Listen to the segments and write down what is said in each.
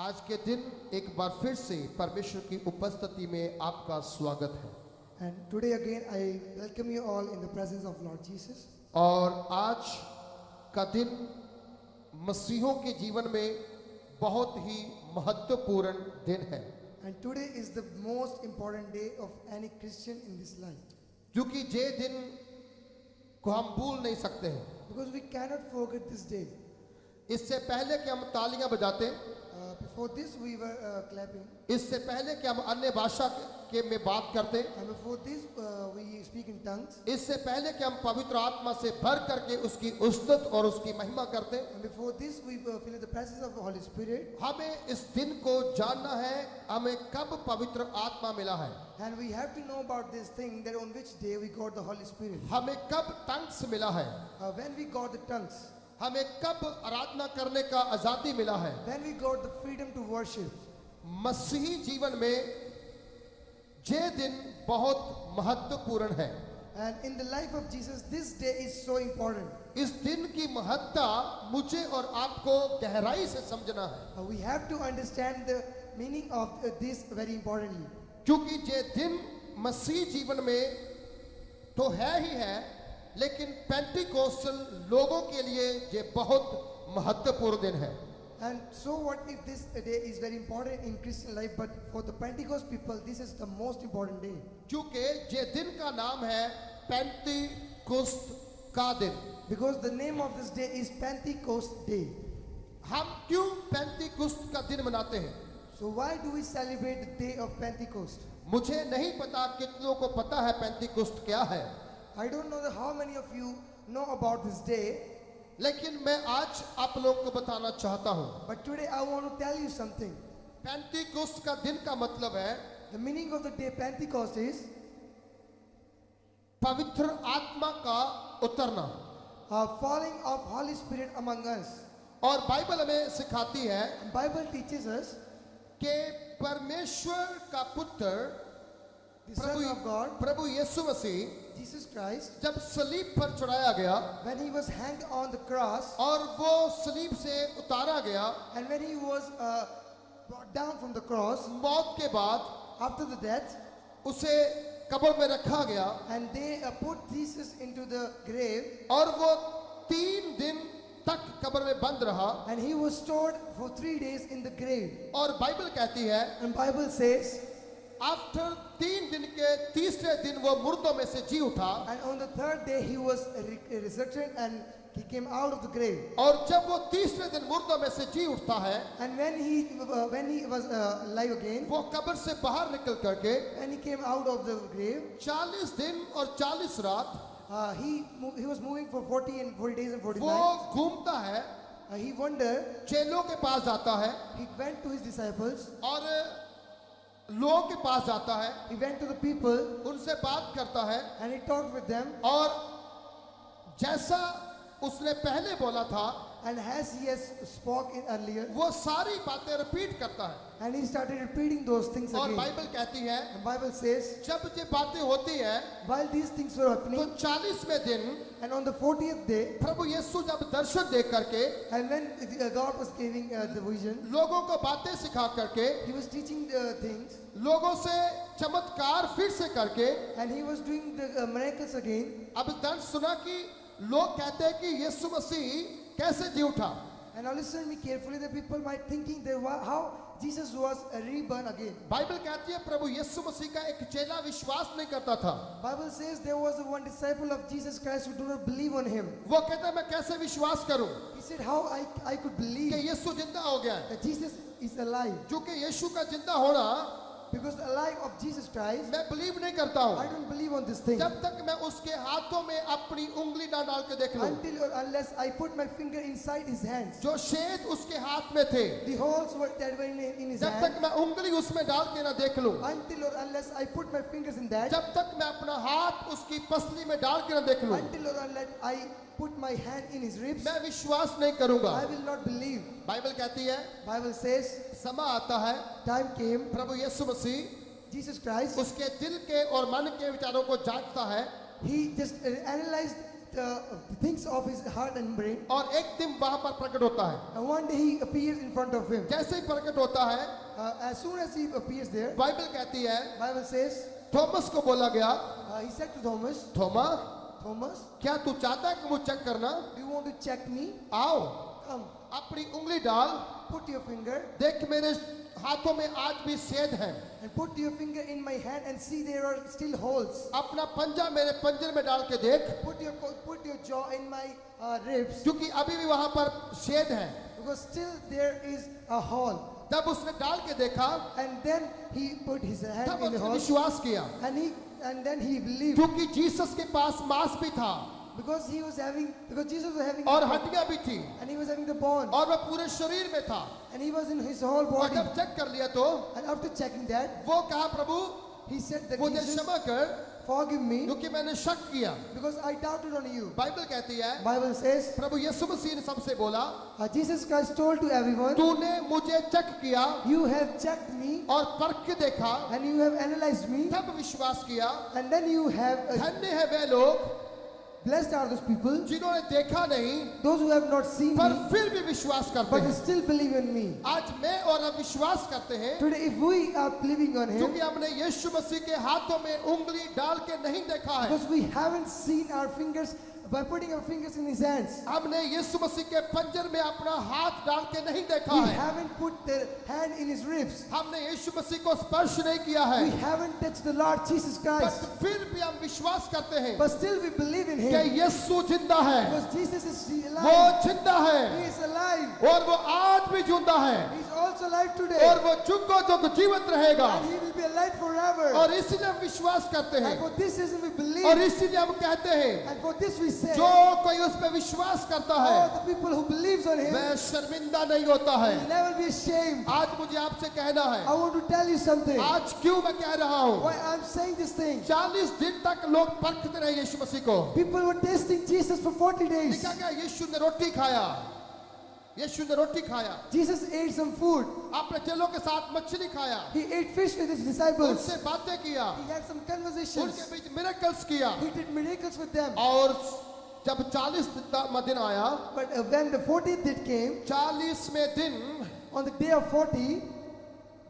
आज के दिन एक बार फिर से परमेश्वर की उपस्थिति में आपका स्वागत है। And today again I welcome you all in the presence of Lord Jesus. और आज का दिन मसीहों के जीवन में बहुत ही महत्वपूर्ण दिन है, And today is the most important day of any Christian in this life. क्योंकि ये दिन को हम भूल नहीं सकते हैं। Because we cannot forget this day. इससे पहले कि हम तालियां बजाते, Before this we were clapping. इससे पहले कि हम अन्य भाषा के में बात करते, And before this we speak in tongues. इससे पहले कि हम पवित्र आत्मा से भर करके उसकी उस्तत और उसकी महिमा करते, And before this we feel the presence of the Holy Spirit. हमें इस दिन को जानना है हमें कब पवित्र आत्मा मिला है, And we have to know about this thing, that on which day we got the Holy Spirit. हमें कब टंग्स मिला है, When we got the tongues. हमें कब आराधना करने का आजादी मिला है। When we got the freedom to worship. मसीही जीवन में ये दिन बहुत महत्वपूर्ण है। And in the life of Jesus, this day is so important. इस दिन की महत्ता मुझे और आपको गहराई से समझना है, We have to understand the meaning of this very importantly. क्योंकि ये दिन मसीह जीवन में तो है ही है, लेकिन पेंटिकोस्टल लोगों के लिए ये बहुत महत्वपूर्ण दिन है। And so what if this day is very important in Christian life, but for the Pentecost people, this is the most important day. क्योंकि ये दिन का नाम है पेंटिकोस्त का दिन। Because the name of this day is Pentecost Day. हम क्यों पेंटिकोस्त का दिन मनाते हैं? So why do we celebrate the day of Pentecost? मुझे नहीं पता कितनों को पता है पेंटिकोस्त क्या है, I don't know how many of you know about this day, लेकिन मैं आज आप लोगों को बताना चाहता हूँ। but today I want to tell you something. पेंटिकोस्त का दिन का मतलब है The meaning of the day Pentecost is पवित्र आत्मा का उतरना। falling of Holy Spirit among us. और बाइबल हमें सिखाती है And Bible teaches us कि परमेश्वर का पुत्र the Son of God, Prabhu Yeshu Masih Jesus Christ, जब सलीब पर चढ़ाया गया when he was hanged on the cross और वो सलीब से उतारा गया, and when he was brought down from the cross मौत के बाद after the death, उसे कब्र में रखा गया and they put Jesus into the grave, और वो 3 दिन तक कब्र में बंद रहा। and he was stored for 3 days in the grave. और बाइबल कहती है And Bible says, आफ्टर 3 दिन के तीसरे दिन वो मुर्दों में से जी उठा, and on the 3rd day he was resurrected and he came out of the grave. और जब वो तीसरे दिन मुर्दों में से जी उठता है, And when he was alive again, वो कब्र से बाहर निकल करके when he came out of the grave, 40 दिन और 40 रात he was moving for 40 days and 40 वो nights. घूमता है, He wandered. चेलों के पास जाता है He went to his disciples. और लोगों के पास जाता है, He went to the people उनसे बात करता है, and he talked with them. और जैसा उसने पहले बोला था And as he has spoken earlier, वो सारी बातें रिपीट करता है। and he started repeating those things और again. बाइबल कहती है The Bible says, जब ये बातें होती है while these things were तो happening, 40वें दिन and on the 40th day, प्रभु यीशु जब दर्शन दे करके and when God was giving the vision, लोगों को बातें सिखा करके, he was teaching the things, लोगों से चमत्कार फिर से करके, and he was doing the miracles again. अब दर्द सुना कि लोग कहते हैं कि यीशु मसीह कैसे जी उठा। And now listen me carefully, the people might thinking that how Jesus was reborn again. Bible कहती है प्रभु यीशु मसीह का एक चेला विश्वास नहीं करता था। Bible says there was one disciple of Jesus Christ who do not believe on him. वो कहता है मैं कैसे विश्वास करूं He said, how I could believe कि यीशु जिंदा हो गया है, that Jesus is alive. क्योंकि यीशु का जिंदा होना Because the life of Jesus Christ, मैं बिलीव नहीं करता I हूं don't believe on this thing. जब तक मैं उसके हाथों में अपनी उंगली ना डाल के देख लूं। Until or unless I put my finger inside his hands. जो छेद उसके हाथ में थे, The holes that were in his जब hand. तक मैं उंगली उसमें डाल के ना देख लूं, Until or unless I put my fingers in that. जब तक मैं अपना हाथ उसकी पसली में डाल के ना देख लूं, Until or unless I put my hand in his ribs, मैं विश्वास नहीं करूंगा। I will not believe. Bible कहती है Bible says, समय आता है time came, प्रभु यीशु मसीह Jesus Christ, उसके दिल के और मन के विचारों को जांचता है, he just analyzed the things of his heart and brain. और एक दिन वहां पर प्रकट होता है। And one day he appears in front of him. जैसे ही प्रकट होता है, As soon as he appears there, Bible कहती है Bible says, थॉमस को बोला गया, he said to Thomas, Thoma Thomas, क्या तू चाहता है कि मुझे चेक करना? do you want to check me? आओ Come, अपनी उंगली डाल, put your finger देख मेरे हाथों में आज भी छेद हैं, and put your finger in my hand and see there are still holes. अपना पंजा मेरे पंजर में डाल के देख, Put your jaw in my ribs, क्योंकि अभी भी वहां पर छेद है। because still there is a hole. तब उसने डाल के देखा, And then he put his hand तब in the उसने hole, विश्वास किया, and then he believed, क्योंकि जीसस के पास मांस भी था because Jesus was having और हड्डियां भी थी and he was having the bone और वह पूरे शरीर में था। and he was in his whole और body. जब चेक कर लिया तो And after checking that, वो कहा, प्रभु he said that मुझे Jesus, क्षमा कर, forgive me क्योंकि मैंने शक किया। because I doubted on you. Bible कहती है, Bible says, प्रभु यीशु मसीह ने सबसे बोला, Jesus Christ told to everyone, तूने मुझे चेक किया you have checked me और परख के देखा, and you have analyzed me तब विश्वास किया। and then you have धन्य है वे लोग blessed are those people, जिन्होंने देखा नहीं those who have not seen पर me फिर भी विश्वास करते but हैं। still believe in me. आज मैं और अब विश्वास करते हैं, Today if we are believing on him, क्योंकि हमने यीशु मसीह के हाथों में उंगली डाल के नहीं देखा है, because we haven't seen our fingers by putting our fingers in his hands. हमने यीशु मसीह के पंजर में अपना हाथ डाल के नहीं देखा We है, haven't put the hand in his ribs. हमने यीशु मसीह को स्पर्श नहीं किया है, We haven't touched the Lord Jesus बस Christ. फिर भी हम विश्वास करते हैं But still we believe in कि him. यीशु जिंदा है, Because Jesus is वो alive. जिंदा है He is alive. और वो आज भी जिंदा है He is also alive today. और वो जुगों जुग जीवित रहेगा। And he will be alive forever. और इसीलिए हम विश्वास करते And हैं for this reason we और believe. इसीलिए हम कहते हैं, And for this we say, जो कोई उस पर विश्वास करता है all the people who believes on him वह शर्मिंदा नहीं होता है। will never be ashamed. आज मुझे आपसे कहना है, I want to tell you something. आज क्यों मैं कह रहा हूँ, Why I'm saying this thing. 40 दिन तक लोग परखते रहे यीशु मसीह को। People were tasting Jesus for 40 days. लिखा गया यीशु ने रोटी खाया, यीशु ने रोटी खाया, Jesus ate some food. अपने चेलों के साथ मछली खाया, He ate fish with his disciples. उनसे बातें किया, He had some उनके conversations. बीच मिरेकल्स किया। He did miracles with them. और जब 40वां दिन आया, But when the 40th day came, 40वें दिन on the day of 40,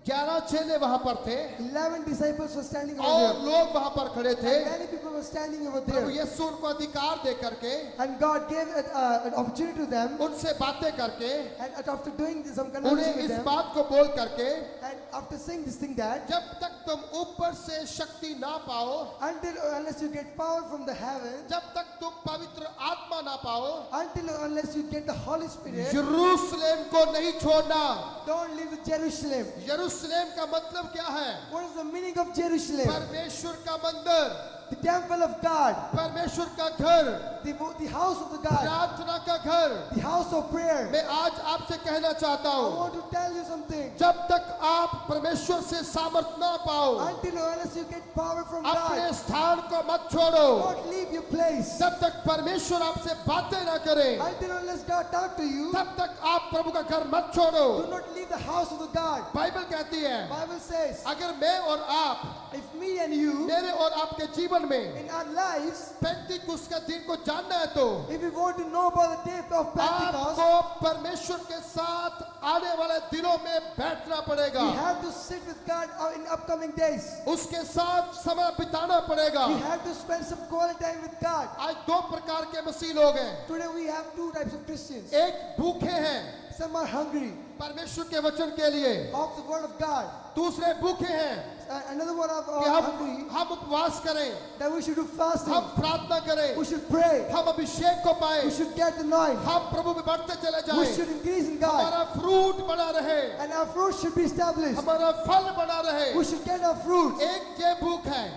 11 चेले वहां पर थे 11 disciples were standing और over there. लोग वहां पर खड़े थे। And many people were standing over Prabhu there. यीशु उनको अधिकार दे करके, And God gave an opportunity to them. उनसे बातें करके, And after doing some उन्हें conversation with इस them, बात को बोल करके, and after saying this thing that, जब तक तुम ऊपर से शक्ति ना पाओ, unless you get power from the heaven, जब तक तुम पवित्र आत्मा ना पाओ, unless you get the Holy Spirit, यरूशलेम को नहीं छोड़ना। don't leave Jerusalem. यरूशलेम का मतलब क्या है? What is the meaning of Jerusalem? परमेश्वर का मंदिर, The temple of God, परमेश्वर का घर, the house of the God, प्रार्थना का घर। the house of prayer. मैं आज आपसे कहना चाहता I हूँ, want to tell you something. जब तक आप परमेश्वर से सामर्थ ना पाओ, Unless you get power from अपने God, स्थान को मत छोड़ो। don't leave your place. जब तक परमेश्वर आपसे बातें ना करे, Unless God talk to you, तब तक आप प्रभु का घर मत छोड़ो। do not leave the house of the God. Bible कहती है, Bible says, अगर मैं और आप, if me and you, मेरे और आपके जीवन में in our lives, पेंटिकुस्त का दिन को जानना है तो if we want to know about the day of Pentecost, आपको परमेश्वर के साथ आने वाले दिनों में बैठना पड़ेगा, we have to sit with God in upcoming days. उसके साथ समय बिताना पड़ेगा। We have to spend some quality time with God. आज दो प्रकार के मसीह लोग हैं, Today we have two types of Christians. एक भूखे हैं Some are hungry परमेश्वर के वचन के लिए, of the word of God. दूसरे भूखे हैं Another one of कि hungry हम उपवास करें, that we should do fasting. हम प्रार्थना करें, We should pray. हम अभिषेक को पाए, We should get the anointing. हम प्रभु में बढ़ते चले We जाएं, should increase in God. हमारा फ्रूट बना रहे, And our fruit should be established. हमारा फल बना रहे। We should get our fruit. एक ये भूख है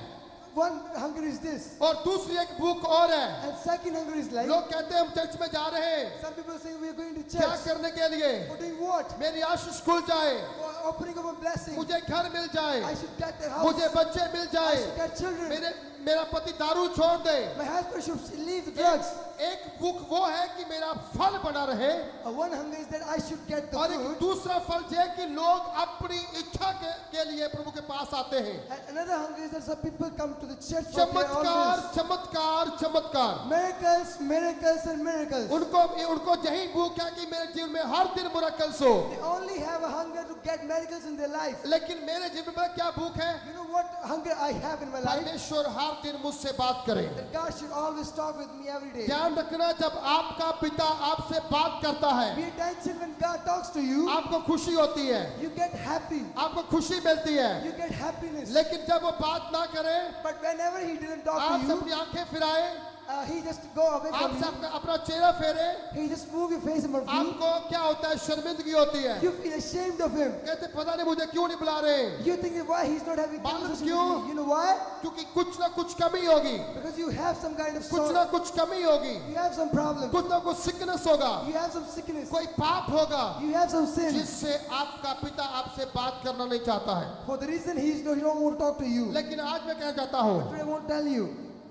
One hunger is this. और दूसरी एक भूख और है। And second hunger is like, लोग कहते हैं हम चर्च में जा रहे हैं, some people say we are going to क्या church. करने के लिए? For doing what? मेरी आशीष खुल जाए, For opening of a blessing. मुझे घर मिल जाए, I should get the house. मुझे बच्चे मिल I जाए, should get children. मेरा पति दारू छोड़ दे। My husband should leave the drugs. एक भूख वो है कि मेरा फल बना रहे, One hunger is that I should get the और एक food. दूसरा फल ये है कि लोग अपनी इच्छा के लिए प्रभु के पास आते हैं। And another hunger is that some people come to the church for their चमत्कार organs. चमत्कार चमत्कार, Miracles, miracles and miracles. उनको यही भूख है कि मेरे जीवन में हर दिन miracles हो। They only have a hunger to get miracles in their life. लेकिन मेरे जीवन में क्या भूख है? You know what hunger I have in my life? परमेश्वर हर दिन मुझसे बात करे। That God should always talk with me every day. ध्यान रखना, जब आपका पिता आपसे बात करता है, Be attention when God talks to you. आपको खुशी होती है, You get happy. आपको खुशी मिलती है। You get happiness. लेकिन जब वो बात ना करे, But whenever he didn't talk to आपसे you, अपनी आंखें फिराए, he just go away from आपसे you. अपना चेहरा फेरे, He just move your face from you. आपको क्या होता है? शर्मिंदगी होती है। You feel ashamed of him. कहते पता नहीं मुझे क्यों नहीं बुला रहे, You think that why he's not having मालूम conversation क्यों? with me. You know why? क्योंकि कुछ ना कुछ कमी होगी, Because you have some kind of कुछ sorrow. ना कुछ कमी होगी, You have some problem. कुछ ना कुछ सिकनेस होगा, You have some sickness. कोई पाप होगा, You have some sin. जिससे आपका पिता आपसे बात करना नहीं चाहता है। For the reason he don't want to talk to you. लेकिन आज मैं कहना चाहता हूँ, But I won't tell you.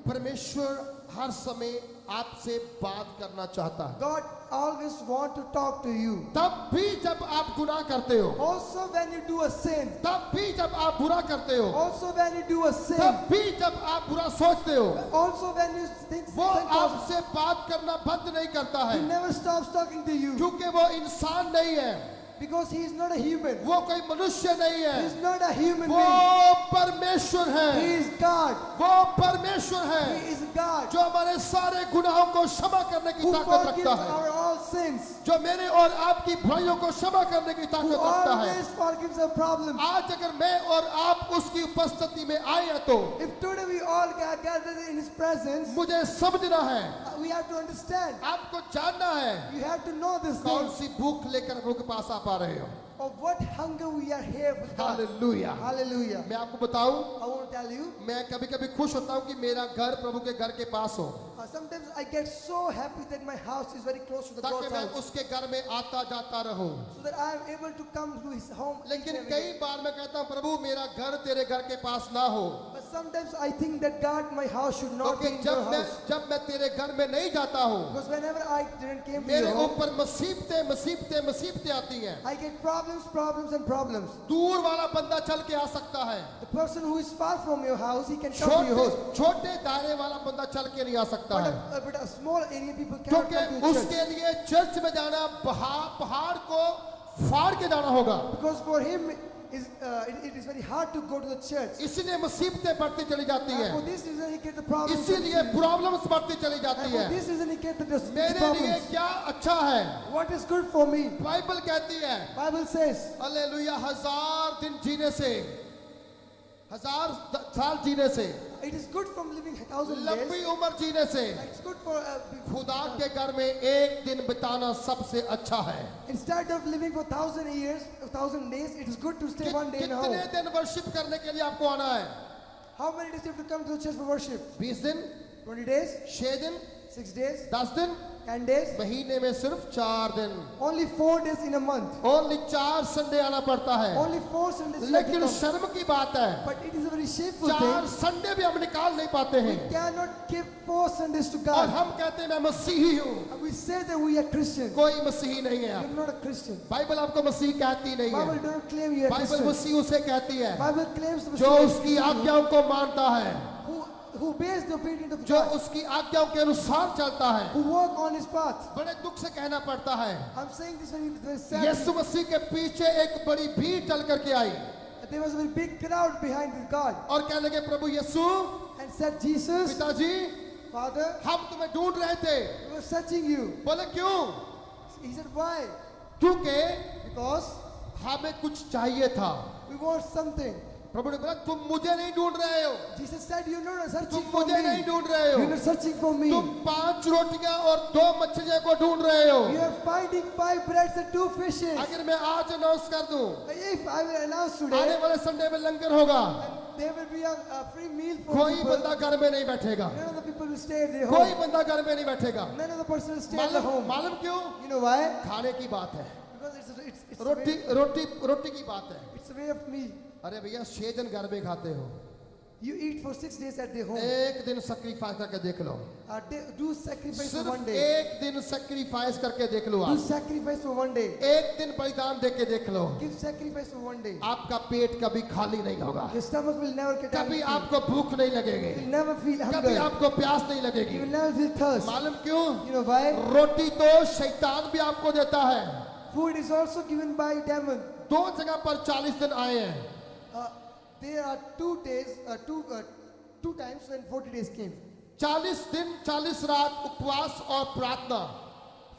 परमेश्वर हर समय आपसे बात करना चाहता है, God always want to talk to you. तब भी जब आप गुनाह करते हो, Also when you do a sin. तब भी जब आप बुरा करते हो, Also when you do a sin. तब भी जब आप बुरा सोचते हो, Also when you think वो think of, आपसे बात करना बंद नहीं करता he है, never stops talking to you. क्योंकि वो इंसान नहीं है, Because he is not a human. वो कोई मनुष्य नहीं He है, is not a human वो being. परमेश्वर He है, is God. वो परमेश्वर है He is God. जो हमारे सारे गुनाहों को क्षमा करने की Who ताकत forgives रखता है, our all sins. जो मेरे और आपकी बुराइयों को क्षमा करने की Who ताकत रखता है। always forgives our problems. आज अगर मैं और आप उसकी उपस्थिति में आए हैं तो If today we all gather in his presence, मुझे समझना है, we have to understand. आपको जानना है, You have to know this कौन thing. सी भूख लेकर प्रभु के पास आप आ रहे हो। Of what hunger we are here with God. Hallelujah. Hallelujah. मैं आपको बताऊं, I want to tell you. मैं कभी कभी खुश होता हूं कि मेरा घर प्रभु के घर के पास हो, Sometimes I get so happy that my house is very close to the ताकि God's मैं house, उसके घर में आता जाता रहूं। so that I am able to come to his home. each लेकिन and every कई day. बार मैं कहता हूं, प्रभु मेरा घर तेरे घर के पास ना हो, But sometimes I think that God, my house should not be क्योंकि in your house. जब मैं तेरे घर में नहीं जाता हूं, Because whenever I didn't came to मेरे your home, ऊपर मुसीबतें मुसीबतें मुसीबतें आती हैं। I get problems, problems and problems. दूर वाला बंदा चल के आ सकता है, The person who is far from your house, he can come to your house. छोटे दायरे वाला बंदा चल के नहीं आ सकता But है, but a small area people cannot क्योंकि come to a church. उसके लिए चर्च में जाना पहाड़ को फाड़ के जाना होगा, Because for him, it is very hard to go to the church. इसीलिए मुसीबतें बढ़ती चली जाती And for हैं, this reason, he get the problems. इसीलिए प्रॉब्लम्स बढ़ती चली जाती And for है। this reason, he get the मेरे लिए problems. क्या अच्छा है, What is good for me? Bible कहती है, Bible says, हालेलुया, 1000 दिन जीने से, 1000 साल जीने से, it is good from living 1,000 लंबी days. उम्र जीने से, It's good for खुदा के घर में एक दिन बिताना सबसे अच्छा है। instead of living for 1,000 years, 1,000 days, it is good to stay one day in a कितने home. दिन वर्शिप करने के लिए आपको आना है? How many days you have to come to the church for worship? 20 दिन, 20 days, 6 दिन, 6 days, 10 दिन, 10 days. महीने में सिर्फ 4 दिन, Only 4 days in a month. Only 4 Sunday आना पड़ता है। Only 4 Sundays. you have to लेकिन come. शर्म की बात है, But it is a very shameful 4 thing. Sunday भी हम निकाल नहीं पाते We हैं, cannot give 4 Sundays to और God. हम कहते हैं मैं मसीही हूँ। And we say that we are Christians. कोई मसीही नहीं है, You're not a Christian. Bible आपको मसीह कहती नहीं Bible है, don't claim you are Bible Christian. मसीह उसे कहती है Bible claims the जो उसकी आज्ञाओं को मानता है, who bears the obedience of जो God, उसकी आज्ञाओं के अनुसार चलता है। who walk on his path. बड़े दुख से कहना पड़ता है, I'm saying this very sad. यीशु मसीह के पीछे एक बड़ी भीड़ चल करके आई There was a very big crowd behind God और कहने लगे, प्रभु यीशु, and said, Jesus, पिताजी, Father, हम तुम्हें ढूंढ रहे थे। we were searching you. बोले क्यों? He said, why? क्योंकि Because हमें कुछ चाहिए था। we want something. प्रभु ने बोला, तुम मुझे नहीं ढूंढ रहे हो, Jesus said, you're not तुम searching for मुझे नहीं me. ढूंढ रहे हो, You're not searching for me. तुम 5 रोटियां और 2 मछलियों को ढूंढ रहे हो। You are finding 5 breads and 2 fishes. अगर मैं आज अनाउंस कर दूं, If I will announce आने today, वाले संडे में लंगर होगा, there will be a free meal for कोई people. बंदा घर में नहीं बैठेगा, None of the people will stay at their कोई home. बंदा घर में नहीं बैठेगा। None of the person will stay at the home. मालूम क्यों? You know why? खाने की बात है, Because it's a roti way, रोटी रोटी की बात है। it's a way of meal. अरे भैया 6 दिन घर में खाते हो, You eat for 6 days at their home. एक दिन सैक्रिफाइस करके देख लो, Do sacrifice for सिर्फ one day. एक दिन सैक्रिफाइस करके देख लो, Do आप sacrifice for one day. एक दिन बलिदान दे के देख लो, Give sacrifice for one day. आपका पेट कभी खाली नहीं होगा, Your stomach will never get कभी empty. आपको भूख नहीं लगेगी, You will never feel कभी hunger. आपको प्यास नहीं You लगेगी। will never feel thirst. मालूम क्यों? You know why? रोटी तो शैतान भी आपको देता है। Food is also given by demon. दो जगह पर 40 दिन आए हैं, There are 2 days, two times when 40 days came. 40 दिन 40 रात उपवास और प्रार्थना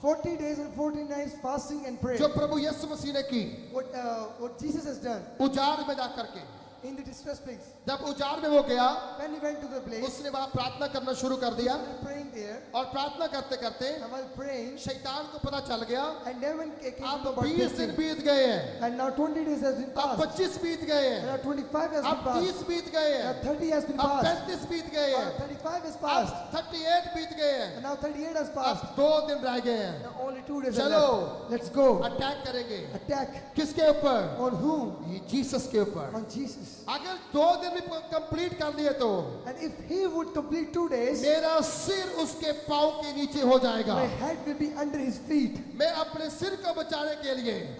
40 days and 40 nights fasting and prayer. जो प्रभु यीशु मसीह ने की What Jesus has done उजाड़ में जा करके, in the distress place. जब उजाड़ में वो गया, When he went to the place, उसने वहां प्रार्थना करना शुरू कर दिया, he was praying there. और प्रार्थना करते करते And while praying, शैतान को पता चल गया and demon came to अब know about 20 this दिन thing. बीत गए हैं, And now 20 days has been अब passed. 25 बीत गए And हैं, now 25 has अब been passed. 30 बीत गए Now हैं, 30 has been अब passed. 35 बीत गए Now हैं, 35 has अब passed. 38 बीत गए हैं, And now 38 has अब passed. 2 दिन रह गए हैं। Now only 2 days are चलो। left. Let's go. अटैक करेंगे Attack किसके ऊपर? on whom? ये जीसस के ऊपर। On Jesus. अगर 2 दिन भी कंप्लीट कर दिए तो And if he would complete 2 days, मेरा सिर उसके पाँव के नीचे हो जाएगा। my head will be under his feet. मैं अपने सिर को बचाने के लिए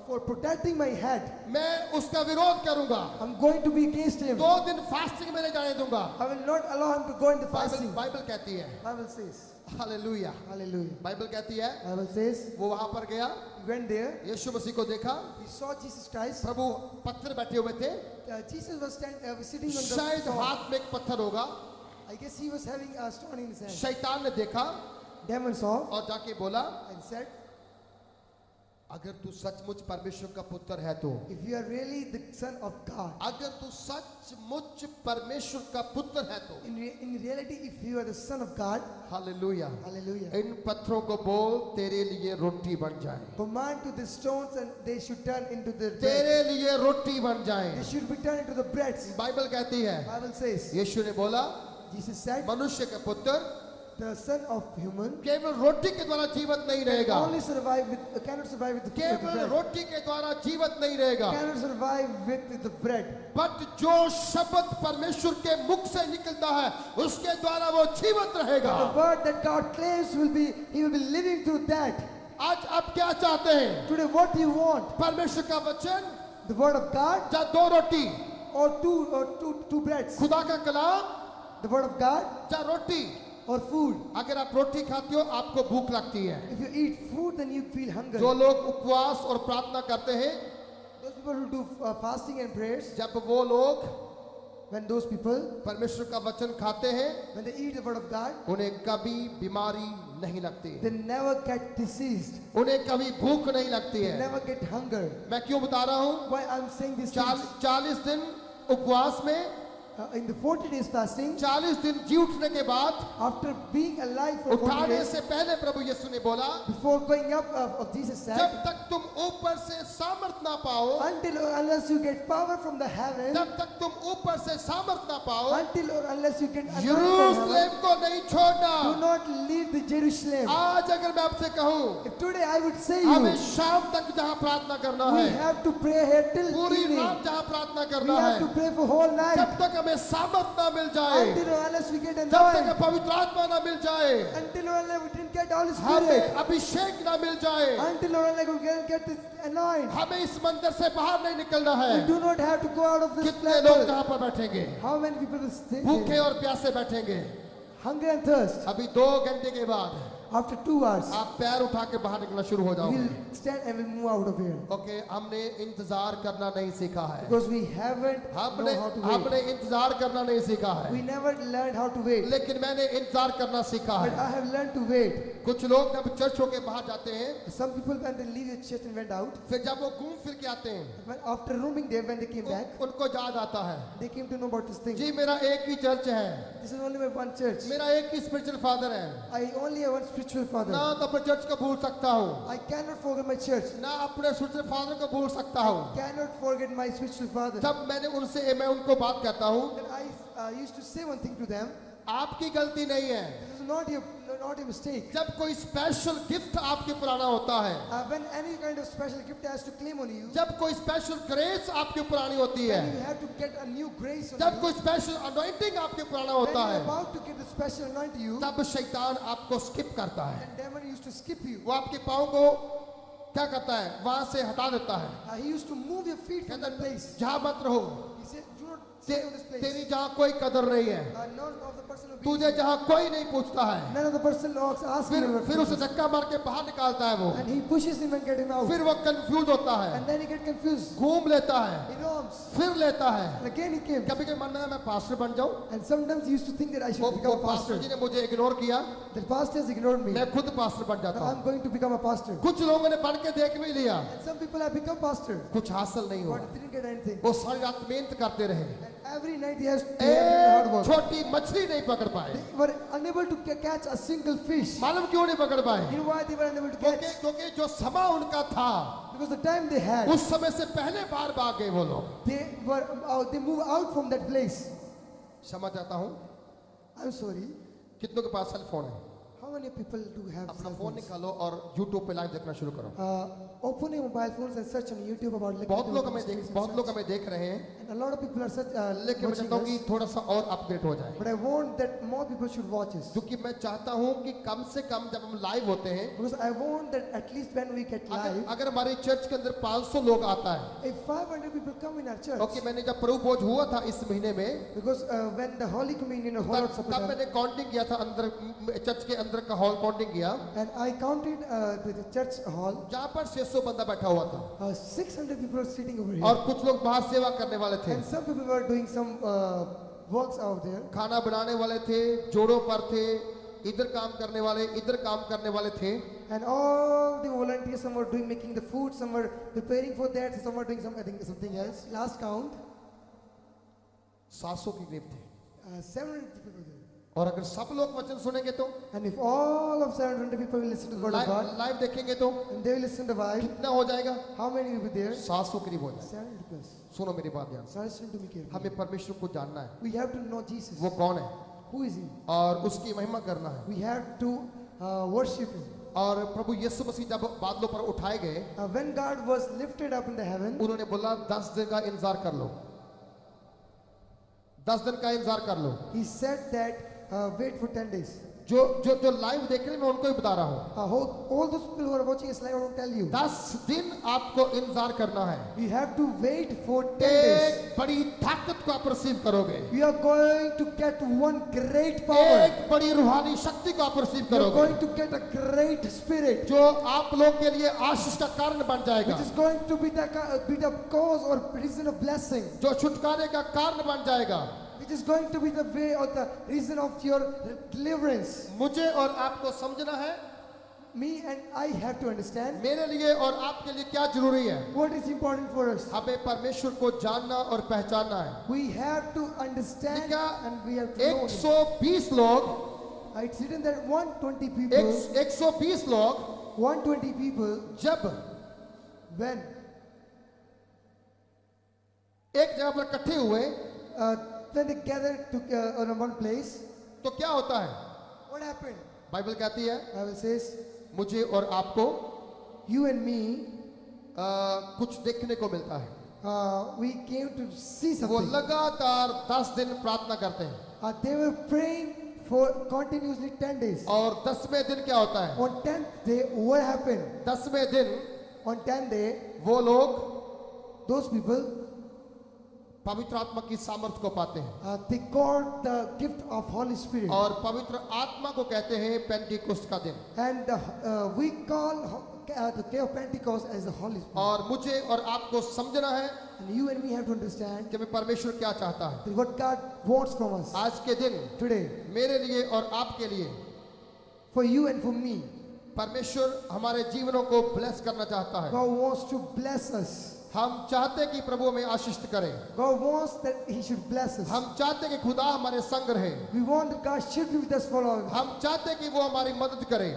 For protecting my head, मैं उसका विरोध करूंगा, I'm going to be against him. 2 दिन फास्टिंग में नहीं जाने दूंगा। I will not allow him to go in the fasting. Bible कहती है, Bible says. Hallelujah, Hallelujah. Bible कहती है Bible says, वो वहां पर गया, he went there, यीशु मसीह को देखा, he saw Jesus Christ. प्रभु पत्थर बैठे हुए थे, Jesus was sitting on the शायद stone. हाथ में एक पत्थर होगा। I guess he was having a stone in his hand. शैतान ने देखा Demon saw और जाके बोला, and said, अगर तू सचमुच परमेश्वर का पुत्र है तो, if you are really the son of God, अगर तू सचमुच परमेश्वर का पुत्र है तो, in reality, if you are the son of God, hallelujah, hallelujah, इन पत्थरों को बोल तेरे लिए रोटी बन जाए, command to the stones and they should turn into the bread. तेरे लिए रोटी बन They जाए। should be turned into the breads. Bible कहती है, Bible says, यीशु ने बोला Jesus said, मनुष्य का पुत्र the son of human केवल रोटी के द्वारा जीवित नहीं रहेगा, only cannot survive with the केवल bread. रोटी के द्वारा जीवित नहीं रहेगा, Cannot survive with the bread. But जो शब्द परमेश्वर के मुख से निकलता है उसके द्वारा वो जीवित रहेगा। The word that God claims will be, he will be living through that. आज आप क्या चाहते हैं? Today, what do you want? परमेश्वर का वचन The word of God या 2 रोटी, or two breads? खुदा का कलाम The word of God या रोटी? or food? अगर आप रोटी खाते हो आपको भूख लगती है। If you eat food, then you feel hunger. जो लोग उपवास और प्रार्थना करते हैं, Those people who do fasting and prayers, जब वो लोग when those people, परमेश्वर का वचन खाते हैं, when they eat the word of God, उन्हें कभी बीमारी नहीं लगती, they never get diseased. उन्हें कभी भूख नहीं लगती They है। never get hunger. मैं क्यों बता रहा हूँ? Why I'm saying this? things? 40 दिन उपवास में, In the 40 days fasting, 40 दिन जी उठने के बाद, after being alive for 40 उठाने days, से पहले प्रभु यीशु ने बोला, before going up of Jesus said, जब तक तुम ऊपर से सामर्थ ना पाओ, until or unless you get power from the heaven, जब तक तुम ऊपर से सामर्थ ना पाओ, until or unless you get anointing from यरूशलेम heaven, को नहीं छोड़ना। do not leave the Jerusalem. आज अगर मैं आपसे कहूँ, If today I would say हमें you, शाम तक जहाँ प्रार्थना करना we है, have to pray here till पूरी evening. रात जहाँ प्रार्थना We करना have है, to pray for whole night. जब तक हमें सामर्थ ना मिल जाए, Until or unless we get जब तक anointed. पवित्र आत्मा ना मिल जाए, Until or unless we didn't get Holy हमें Spirit. अभिषेक ना मिल जाए, Until or unless we didn't get this anointing. हमें इस मंदिर से बाहर नहीं निकलना है। We do not have to go out of this कितने लोग temple. कहाँ पर बैठेंगे? How many people will stay भूखे there? और प्यासे बैठेंगे। Hunger and thirst. अभी 2 घंटे के बाद After 2 hours, आप पैर उठा के बाहर निकलना शुरू हो जाओगे। we'll stand and we'll move out of here. Okay, हमने इंतजार करना नहीं सीखा है, Because we haven't हमने known how to wait. हमने इंतजार करना नहीं सीखा है, We never learned how to wait. लेकिन मैंने इंतजार करना सीखा But है। I have learned to wait. कुछ लोग जब चर्च होके बाहर जाते हैं, Some people when they leave the church and went out, फिर जब वो घूम फिर के आते हैं, when after roaming there, when they came back, उनको याद आता है, they came to know about this thing. जी मेरा एक ही चर्च है, This is only my one church. मेरा एक ही स्पिरिचुअल फादर है, I only have one spiritual father. ना तो अपने चर्च को भूल सकता हूँ, I cannot forget my church. ना अपने स्पिरिचुअल फादर को भूल सकता हूँ। Cannot forget my spiritual father. जब मैं उनको बात कहता हूँ, Then I used to say one thing to them. आपकी गलती नहीं है। This is not your mistake. जब कोई स्पेशल गिफ्ट आपके पुराना होता है, When any kind of special gift has to claim on you, जब कोई स्पेशल ग्रेस आपकी पुरानी होती है, then you have to get a new grace on जब you. कोई स्पेशल अनॉइंटिंग आपके पुराना When होता you're है, about to get the special anointing you, तब शैतान आपको स्किप करता है। then demon used to skip you. वो आपके पाँव को क्या करता है, वहां से हटा देता है। He used to move your feet from that place. जहां मत रहो, He said, do not stay on this place. तेरी जहां कोई कदर नहीं है, None of the person who beats तुझे you, जहां कोई नहीं पूछता है, none of the person who asks फिर you, फिर उसे धक्का मार के बाहर निकालता है वो, and he pushes him and get him out. फिर वो कंफ्यूज होता है, And then he get confused. घूम लेता है, He roams. फिर लेता है। And again he came. कभी कभी मन में मैं पास्टर बन जाऊं, And sometimes he used to think that I should वो become a पास्टर pastor. जी ने मुझे इग्नोर किया, The pastors ignored me. मैं खुद पास्टर बन जाता Now हूं। I'm going to become a pastor. कुछ लोगों ने पढ़ के देख भी लिया, And some people have become pastor, कुछ हासिल नहीं हुआ, but didn't get anything. वो सारी रात मेहनत करते रहे, And every night they have hard एक work. छोटी मछली नहीं पकड़ पाए। They were unable to catch a single fish. मालूम क्यों नहीं पकड़ पाए? You know why they were unable to क्योंकि catch? क्योंकि जो समय उनका था, Because the time they had, उस समय से पहले बार भाग गए वो लोग। they moved out from that place. क्षमा चाहता हूँ, I'm sorry. कितनों के पास सेल फोन है? How many people do have अपना cell फोन phones? निकालो और YouTube पे लाइव देखना शुरू करो। Open your mobile phones and search on YouTube about बहुत लोग हमें ministries and बहुत such. लोग हमें देख रहे हैं, And a lot of people are लेकिन मैं watching चाहता हूँ कि us. थोड़ा सा और अपडेट हो जाए, But I want that more people should watch us. क्योंकि मैं चाहता हूँ कि कम से कम जब हम लाइव होते हैं, Because I want that at least when we get अगर live, अगर हमारे चर्च के अंदर 500 लोग आता है, if 500 people come in our church, okay, मैंने जब प्रभु भोज हुआ था इस महीने में, because when the Holy Communion or Holy तब Supper, तब done, मैंने काउंटिंग किया था, अंदर चर्च के अंदर का हॉल काउंटिंग किया, and I counted the church hall, जहाँ पर 600 बंदा बैठा हुआ था, 600 people are sitting over here. और कुछ लोग बाहर सेवा करने वाले थे, And some people were doing some works out there. खाना बनाने वाले थे, जोड़ों पर थे, इधर काम करने वाले, इधर काम करने वाले थे, And all the volunteers, some were doing making the food, some were preparing for that, some were doing some, I think something else. Last count, 700 के करीब थे। 700 people were there. और अगर सब लोग वचन सुनेंगे तो, And if all of 700 people will listen to the word of God, live देखेंगे तो and they will listen to the Bible, कितना हो जाएगा? how many will be there? 700 करीब हो जाएगा। 700 plus. सुनो मेरी बात ध्यान से, So listen to me carefully. हमें परमेश्वर को जानना है, We have to know Jesus. वो कौन है, Who is He? और उसकी महिमा करना है। We have to worship Him. और प्रभु यीशु मसीह जब बादलों पर उठाए गए, When God was lifted up in the heaven, उन्होंने बोला 10 दिन का इंतजार कर लो, 10 दिन का इंतजार कर लो। He said that wait for 10 days. जो जो जो लाइव देख रहे हैं, मैं उनको ही बता रहा हूँ, All those people who are watching us live, I want to tell you, 10 दिन आपको इंतजार करना है। we have to wait for 10 days. एक बड़ी ताकत को आप रिसीव करोगे, We are going to get one great power. एक बड़ी रूहानी शक्ति को आप रिसीव We are करोगे, going to get a great spirit, जो आप लोग के लिए आशीष का कारण बन जाएगा, which is going to be the cause or reason of blessing, जो छुटकारे का कारण बन जाएगा। which is going to be the way or the reason of your deliverance. मुझे और आपको समझना है, Me and I have to understand मेरे लिए और आपके लिए क्या जरूरी है। what is important for us. हमें परमेश्वर को जानना और पहचानना है। We have to understand क्या and we have to know Him. 120 लोग, It's written that 120 people, 120 लोग 120 people, जब when एक जगह पर इकट्ठे हुए, when they gathered on one place, तो क्या होता है? what happened? बाइबल कहती है, Bible says, मुझे और आपको you and me, कुछ देखने को मिलता है। we came to see वो something. लगातार 10 दिन प्रार्थना करते हैं, They were praying for continuously 10 days. और 10वें दिन क्या होता है? On 10th day, what happened? 10वें दिन On 10th day, वो लोग those people, पवित्र आत्मा की सामर्थ को पाते हैं, they got the gift of Holy Spirit. और पवित्र आत्मा को कहते हैं पेंटिकोस्ट का दिन। And we call the day of Pentecost as the Holy Spirit. और मुझे और आपको समझना है And you and me have to understand कि परमेश्वर क्या चाहता है। that what God wants from us आज के दिन today, मेरे लिए और आपके लिए for you and for me. परमेश्वर हमारे जीवनों को ब्लेस करना चाहता है। God wants to bless us. हम चाहते कि प्रभु हमें आशीष करे, God wants that He should bless us. हम चाहते कि खुदा हमारे संग रहे, We want that God should be with us for all. हम चाहते कि वो हमारी मदद करे,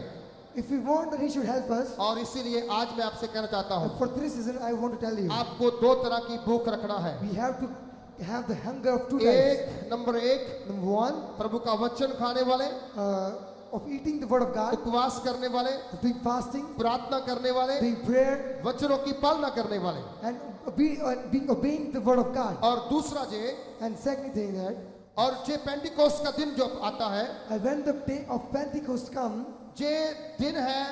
If we want that He should help us, और इसीलिए आज मैं आपसे कहना चाहता हूँ, for this reason I want to tell you, आपको 2 तरह की भूख रखना है। we have to have the hunger of two types. Number एक, Number one, प्रभु का वचन खाने वाले, of eating the word of God, उपवास करने वाले, of doing fasting, प्रार्थना करने वाले, doing prayer, वचनों की पालना करने वाले। and being obeying the word of God. और दूसरा जे, And second thing that, और जे पेंटिकोस्ट का दिन जो आता है, when the day of Pentecost comes, जे दिन है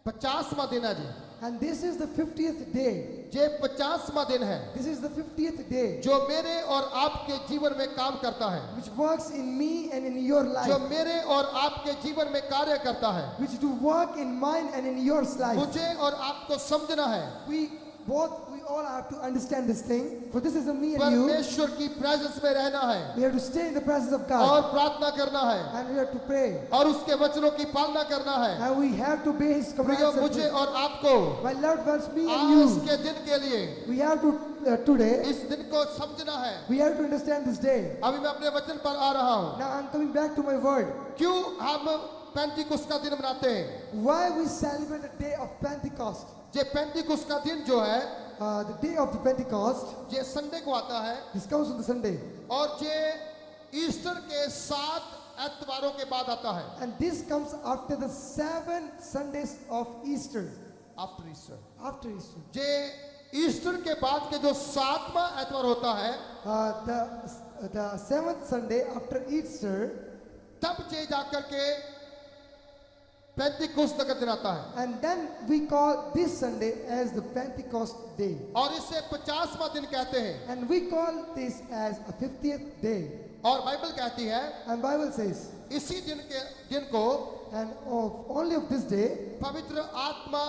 50वां दिन है जी, and this is the 50th day. जे 50वां दिन है This is the 50th day, जो मेरे और आपके जीवन में काम करता है, which works in me and in your जो life, मेरे और आपके जीवन में कार्य करता है। which do work in mine and in your life. मुझे और आपको समझना है, We all have to understand this thing, for this is a me and you. परमेश्वर की प्रेजेंस में रहना है We have to stay in the presence of और God, प्रार्थना करना है and we have to pray, और उसके वचनों की पालना करना है। and we have to obey His प्रियो, commands. and मुझे pray. और आपको My loved ones, me and आज you, के दिन के लिए we have to today. इस दिन को समझना है। We have to understand this day. अभी मैं अपने वचन पर आ रहा हूँ। Now I'm coming back to my word. क्यों हम पेंटिकुस्त का दिन मनाते हैं? Why we celebrate the day of Pentecost? जे पेंटिकुस्त का दिन जो है, The day of the Pentecost, J Sunday को आता है this comes on the Sunday, और जे ईस्टर के 7 एतवारों के बाद आता है, and this comes after the 7 Sundays of Easter. After Easter. After Easter, J Easter के बाद के जो 7वां एतवार होता है, the 7th Sunday after Easter, तब जे जाकर के पेंटिकुस्त का दिन आता है and then we call this Sunday as the Pentecost day, और इसे 50वां दिन कहते हैं। and we call this as a 50th day. और बाइबल कहती है And Bible says, इसी दिन को and only of this day, पवित्र आत्मा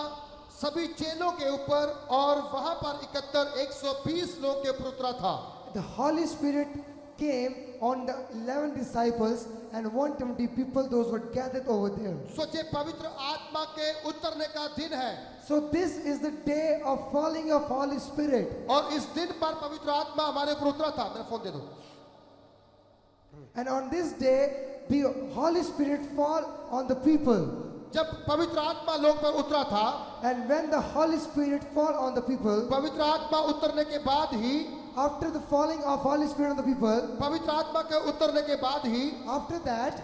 सभी चेलों के ऊपर और वहां पर 120 लोगों के ऊपर उतरा था। the Holy Spirit came on the 11 disciples and 120 people, those were gathered over there. सोचे पवित्र आत्मा के उतरने का दिन है So this is the day of falling of Holy Spirit. और इस दिन पर पवित्र आत्मा हमारे ऊपर उतरा था। मेरा फोन दे दो। And on this day, the Holy Spirit fall on the people. जब पवित्र आत्मा लोग पर उतरा था, And when the Holy Spirit fall on the people, पवित्र आत्मा उतरने के बाद ही, after the falling of Holy Spirit on the people, पवित्र आत्मा के उतरने के बाद ही, after that,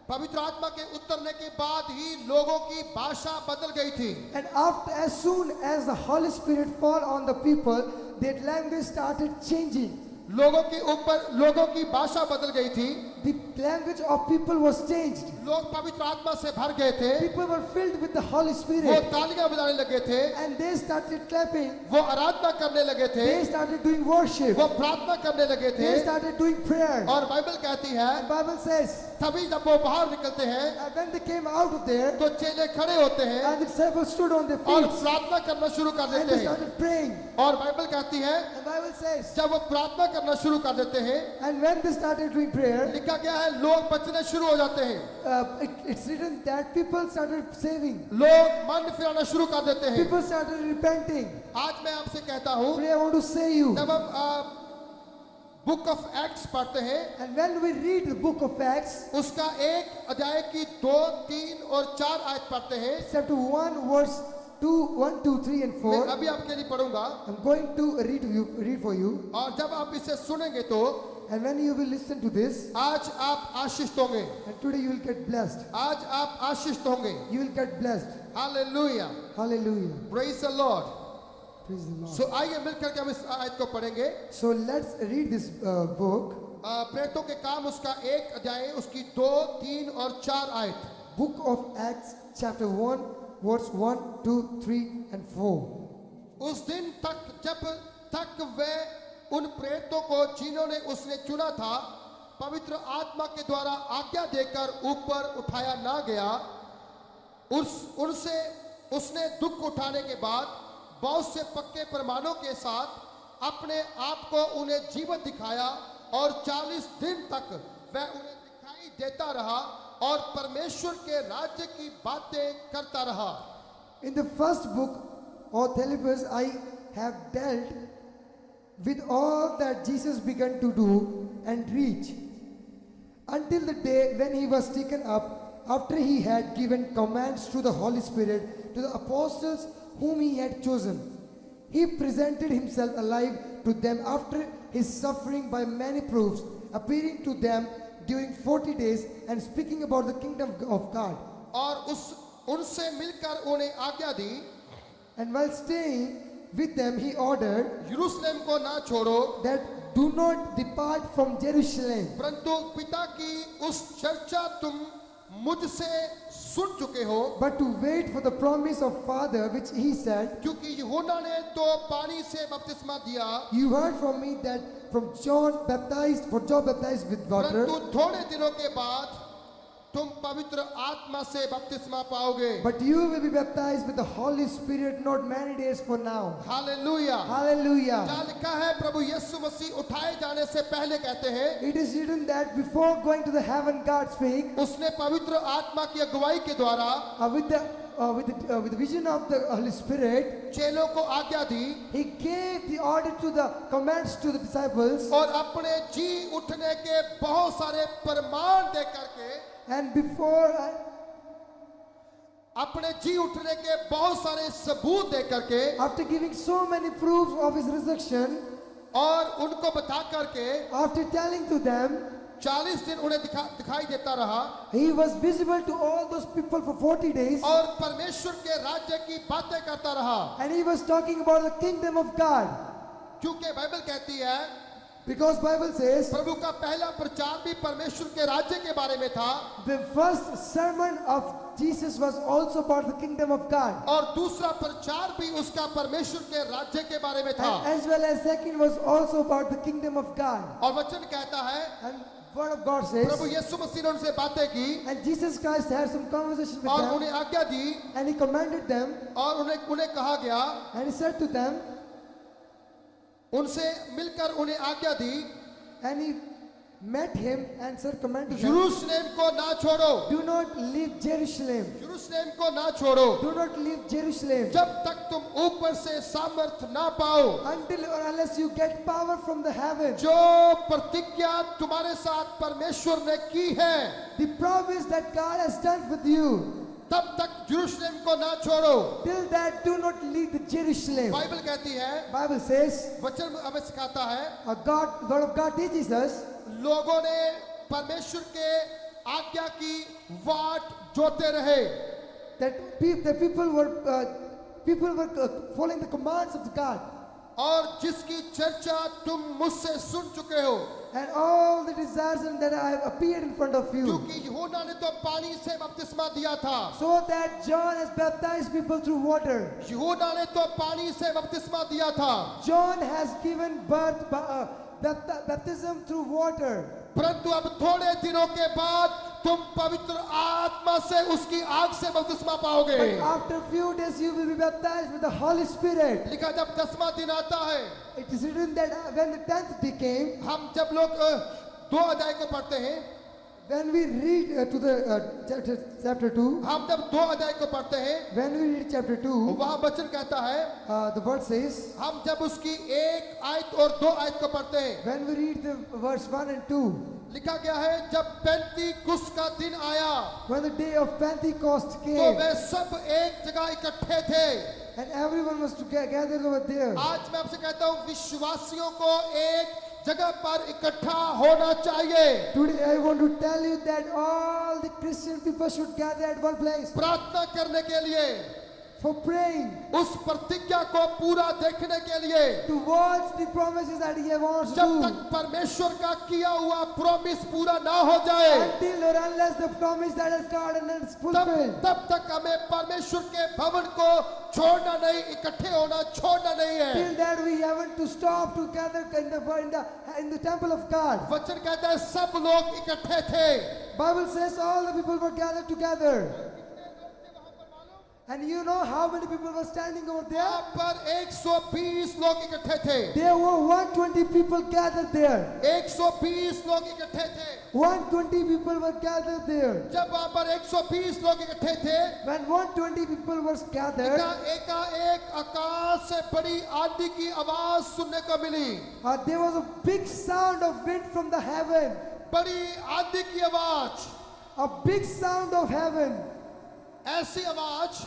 पवित्र आत्मा के उतरने के बाद ही लोगों की भाषा बदल गई थी। and after, as soon as the Holy Spirit fall on the people, their language started changing. लोगों के ऊपर लोगों की भाषा बदल गई थी। The language of people was changed. लोग पवित्र आत्मा से भर गए थे। People were filled with the Holy वो Spirit, तालियां बजाने लगे थे, and they started clapping. वो आराधना करने लगे थे, They started doing worship. वो प्रार्थना करने लगे थे। They started doing prayer. और बाइबल कहती है The Bible says, तभी जब वो बाहर निकलते हैं and when they came out of there, तो चेले खड़े होते हैं and the disciples stood on their और feet, प्रार्थना करना शुरू कर and देते they हैं। started praying. और बाइबल कहती है The Bible says, जब वो प्रार्थना करना शुरू कर देते हैं, and when they started doing prayer, लिखा गया है लोग बचने शुरू हो जाते हैं, it's written that people started saving. लोग मन फिराना शुरू कर देते हैं। People started repenting. आज मैं आपसे कहता हूँ, Today I want to say you, जब हम बुक ऑफ एक्ट्स पढ़ते हैं, and when we read the book of Acts, उसका एक अध्याय की 2, 3 और 4 आयत पढ़ते हैं। chapter 1, verse 2, 1, 2, 3, and मैं 4, अभी आपके लिए पढ़ूंगा I'm going to read for you. और जब आप इसे सुनेंगे तो And when you will listen to this, आज आप आशीषित होंगे, and today you will get blessed. आज आप आशीषित होंगे। You will get blessed. Hallelujah, Hallelujah. Praise the Lord. Praise the Lord. सो आइए मिलकर के हम इस आयत को पढ़ेंगे। So let's read this book, प्रेरितों के काम उसका एक अध्याय, उसकी 2, 3 और 4 आयत। Book of Acts, chapter 1, verse 1, 2, 3, and 4. उस दिन तक जब तक वे उन प्रेरितों को जिन्होंने उसने चुना था पवित्र आत्मा के द्वारा आज्ञा देकर ऊपर उठाया ना गया, उनसे उसने दुख उठाने के बाद बहुत से पक्के प्रमाणों के साथ अपने आप को उन्हें जीवन दिखाया और 40 दिन तक वह उन्हें दिखाई देता रहा और परमेश्वर के राज्य की बातें करता रहा। In the first book, O Theophilus, I have dealt with all that Jesus began to do and reach until the day when he was taken up, after he had given commands to the Holy Spirit to the apostles whom he had chosen. he presented himself alive to them after his suffering by many proofs, appearing to them during 40 days and speaking about the kingdom of God. और उनसे मिलकर उन्हें आज्ञा दी, And while staying with them, he ordered यरूशलेम को ना छोड़ो, that do not depart from Jerusalem, परंतु पिता की उस चर्चा तुम मुझसे सुन चुके हो, but to wait for the promise of Father, which he said, क्योंकि यूहन्ना ने तो पानी से बपतिस्मा दिया, you heard from me that from John baptized with water, परंतु थोड़े दिनों के बाद तुम पवित्र आत्मा से बपतिस्मा पाओगे। but you will be baptized with the Holy Spirit not many days from now. Hallelujah. Hallelujah. क्या लिखा है? प्रभु यीशु मसीह उठाए जाने से पहले कहते हैं, It is written that before going to the heaven, God speak उसने पवित्र आत्मा की अगुवाई के द्वारा with the vision of the Holy Spirit. चेलों को आज्ञा दी He gave the order to the commands to the disciples, और अपने जी उठने के बहुत सारे प्रमाण दे करके, and before अपने जी उठने के बहुत सारे सबूत दे करके after giving so many proofs of his resurrection, और उनको बता करके after telling to them, 40 दिन उन्हें दिखाई देता रहा he was visible to all those people for 40 days, और परमेश्वर के राज्य की बातें करता रहा, and he was talking about the kingdom of God. क्योंकि बाइबल कहती है Because Bible says प्रभु का पहला प्रचार भी परमेश्वर के राज्य के बारे में था, the first sermon of Jesus was also about the kingdom of God, और दूसरा प्रचार भी उसका परमेश्वर के राज्य के बारे में था। and as well as second was also about the kingdom of God. और वचन कहता है, And word of God says, प्रभु यीशु मसीह ने उनसे बातें की and Jesus Christ had some conversation with और them, उन्हें आज्ञा दी and he commanded them, और उन्हें कहा गया, and he said to them, उनसे मिलकर उन्हें आज्ञा दी, and he met him and said, command to them, यरूशलेम को ना छोड़ो, do not leave Jerusalem, यरूशलेम को ना छोड़ो, do not leave Jerusalem जब तक तुम ऊपर से सामर्थ ना पाओ, until or unless you get power from the heaven. जो प्रतिज्ञा तुम्हारे साथ परमेश्वर ने की है, The promise that God has done with you, तब तक यरूशलेम को ना छोड़ो। till that do not leave the Jerusalem. Bible कहती है, Bible says, वचन हमें सिखाता है, Word of God teaches us लोगों ने परमेश्वर के आज्ञा की वाट जोते रहे, that people were following the commands of God, और जिसकी चर्चा तुम मुझसे सुन चुके हो, and all the desires and that I have appeared in front of you, क्योंकि यूहन्ना ने तो पानी से बपतिस्मा दिया था, so that John has baptized people through water. यूहन्ना ने तो पानी से बपतिस्मा दिया था, John has given birth baptism through water. परंतु अब थोड़े दिनों के बाद तुम पवित्र आत्मा से उसकी आग से बपतिस्मा पाओगे। But after few days you will be baptized with the Holy Spirit. लिखा जब 10वां दिन आता है, It is written that when the 10th day came, हम जब लोग 2 अध्याय को पढ़ते हैं, when we read to the chapter 2, हम जब 2 अध्याय को पढ़ते हैं, when we read chapter 2, वहाँ वचन कहता है, the word says, हम जब उसकी 1 आयत और 2 आयत को पढ़ते हैं, when we read the verse 1 and 2, लिखा गया है जब पेंतीकुस्त का दिन आया, when the day of Pentecost तो came, वे सब एक जगह इकट्ठे थे। and everyone was gathered over there. आज मैं आपसे कहता हूँ, विश्वासियों को एक जगह पर इकट्ठा होना चाहिए, Today I want to tell you that all the Christian people should gather at one place प्रार्थना करने के लिए, for praying, उस प्रतिज्ञा को पूरा देखने के लिए, to watch the promises that He wants to जब do, तक परमेश्वर का किया हुआ प्रॉमिस पूरा ना हो जाए, until or unless the promise that has God and is fulfilled. तब तक हमें परमेश्वर के भवन को छोड़ना नहीं, इकट्ठे होना छोड़ना नहीं है। Till that we haven't to stop to gather in the temple of God. वचन कहता है सब लोग इकट्ठे थे। Bible says all the people were gathered together. And you know how many people were standing over there? यहाँ पर 120 लोग इकट्ठे थे। There were 120 people gathered there. 120 लोग इकट्ठे थे। 120 people were gathered there. जब वहाँ पर 120 लोग इकट्ठे थे, When 120 people were gathered, एकाएक आकाश से बड़ी आंधी की आवाज सुनने को मिली। there was a big sound of wind from the heaven. बड़ी आंधी की आवाज, A big sound of heaven. ऐसी आवाज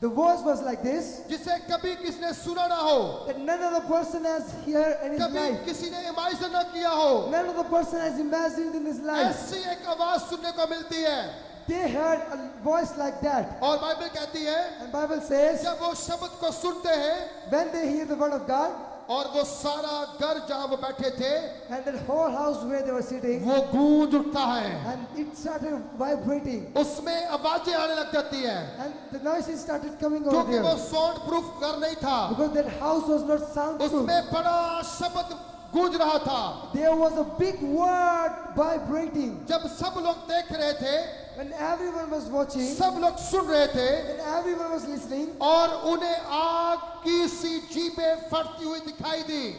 The verse was like this, जिसे कभी किसी ने सुना ना हो, that none other person has heard in his कभी life. किसी ने इमेजिन ना किया हो, None other person has imagined in his life. ऐसी एक आवाज सुनने को मिलती है। They heard a voice like that. और बाइबल कहती है And Bible says, जब वो शब्द को सुनते हैं when they hear the word of God, और वो सारा घर जहां वो बैठे थे and that whole house where they were sitting, वो गूंज उठता है, and it started vibrating, उसमें आवाजें आने लग जाती है, and the noises started coming over क्योंकि वो there. साउंड प्रूफ घर नहीं था, Because that house was not soundproof. उसमें बड़ा शब्द गूंज रहा था। There was a big word vibrating. जब सब लोग देख रहे थे, When everyone was watching, सब लोग सुन रहे थे when everyone was listening, और उन्हें आग की सी जीभें फटती हुई दिखाई दी,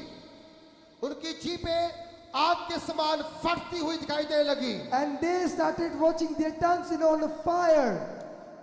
उनकी जीभें आग के समान फटती हुई दिखाई देने लगी। and they started watching their tongues on a fire.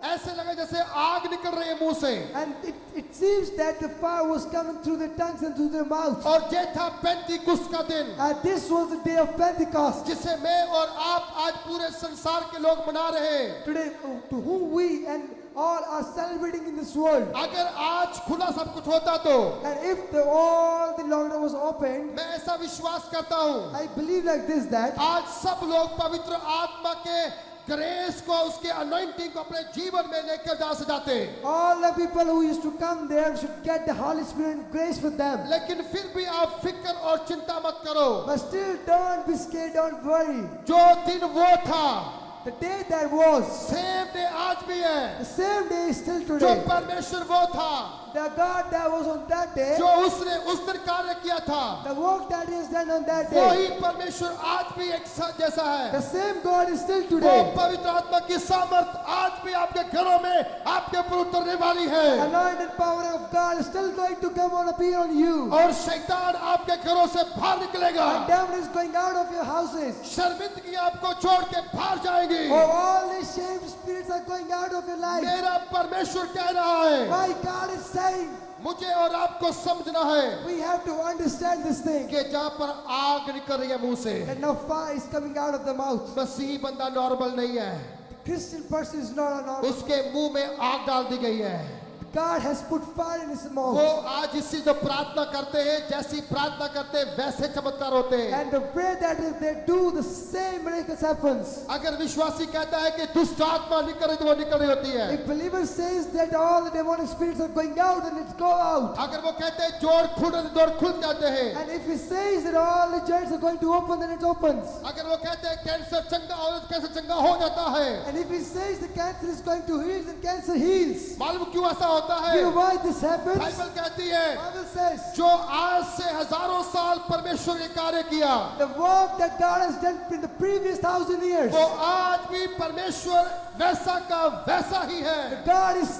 ऐसे लगा जैसे आग निकल रही है मुंह से। And it seems that the fire was coming through their tongues and through their mouths. और ये था पेंटिकुस्त का दिन, And this was the day of Pentecost. जिसे मैं और आप आज पूरे संसार के लोग मना रहे हैं। Today, to whom we and all are celebrating in this world. अगर आज खुला सब कुछ होता तो And if all the lockdown was opened, मैं ऐसा विश्वास करता हूँ I believe like this, that आज सब लोग पवित्र आत्मा के ग्रेस को, उसके अनॉइंटिंग को अपने जीवन में लेकर जा सजाते, all the people who used to come there should get the Holy Spirit grace for them. लेकिन फिर भी आप फिक्र और चिंता मत करो। But still, don't be scared, don't worry. जो दिन वो था, The day that was, same day आज भी है। the same day is still जो today. परमेश्वर वो था, The God that was on that day, जो उसने उस दिन कार्य किया था, the work that is done on that day, वही परमेश्वर आज भी एक साथ जैसा the है। same God is still वो today. पवित्र आत्मा की सामर्थ आज भी आपके घरों में आपके ऊपर उतरने वाली है, Anointed power of God is still going to come on appear on you. और शैतान आपके घरों से बाहर निकलेगा। And devil is going out of your houses. शर्मिंदगी आपको छोड़ के बाहर जाएगी। Oh, all these shamed spirits are going out of your life. मेरा परमेश्वर कह रहा है, My God is saying, मुझे और आपको समझना है we have to understand this thing. कि जहाँ पर आग निकल रही है मुंह से, That now fire is coming out of the mouth. मसीही बंदा नॉर्मल नहीं है, The Christian person is not a normal. उसके मुंह में आग डाल दी गई है। God has put fire in his वो mouth. आज इससे जो प्रार्थना करते हैं, जैसी प्रार्थना करते हैं वैसे चमत्कार होते हैं। And the prayer that is they do, the same miracles happens. अगर विश्वासी कहता है कि दुष्ट आत्मा निकल रही तो वो निकल रही होती है। If believer says that all the demonic spirits are going out, then it go out. अगर वो कहते हैं जोड़ खुल रहे तो जोड़ खुल जाते हैं। And if he says that all the joints are going to open, then it opens. अगर वो कहते हैं कैंसर चंगा हो तो कैंसर चंगा हो जाता है। And if he says the cancer is going to heal, then cancer heals. मालूम क्यों ऐसा होता है? You know why this happens? Bible कहती है Bible says जो आज से हजारों साल परमेश्वर ने कार्य किया, the work that God has done in the previous 1,000 years, वो आज भी परमेश्वर वैसा का वैसा ही है। God is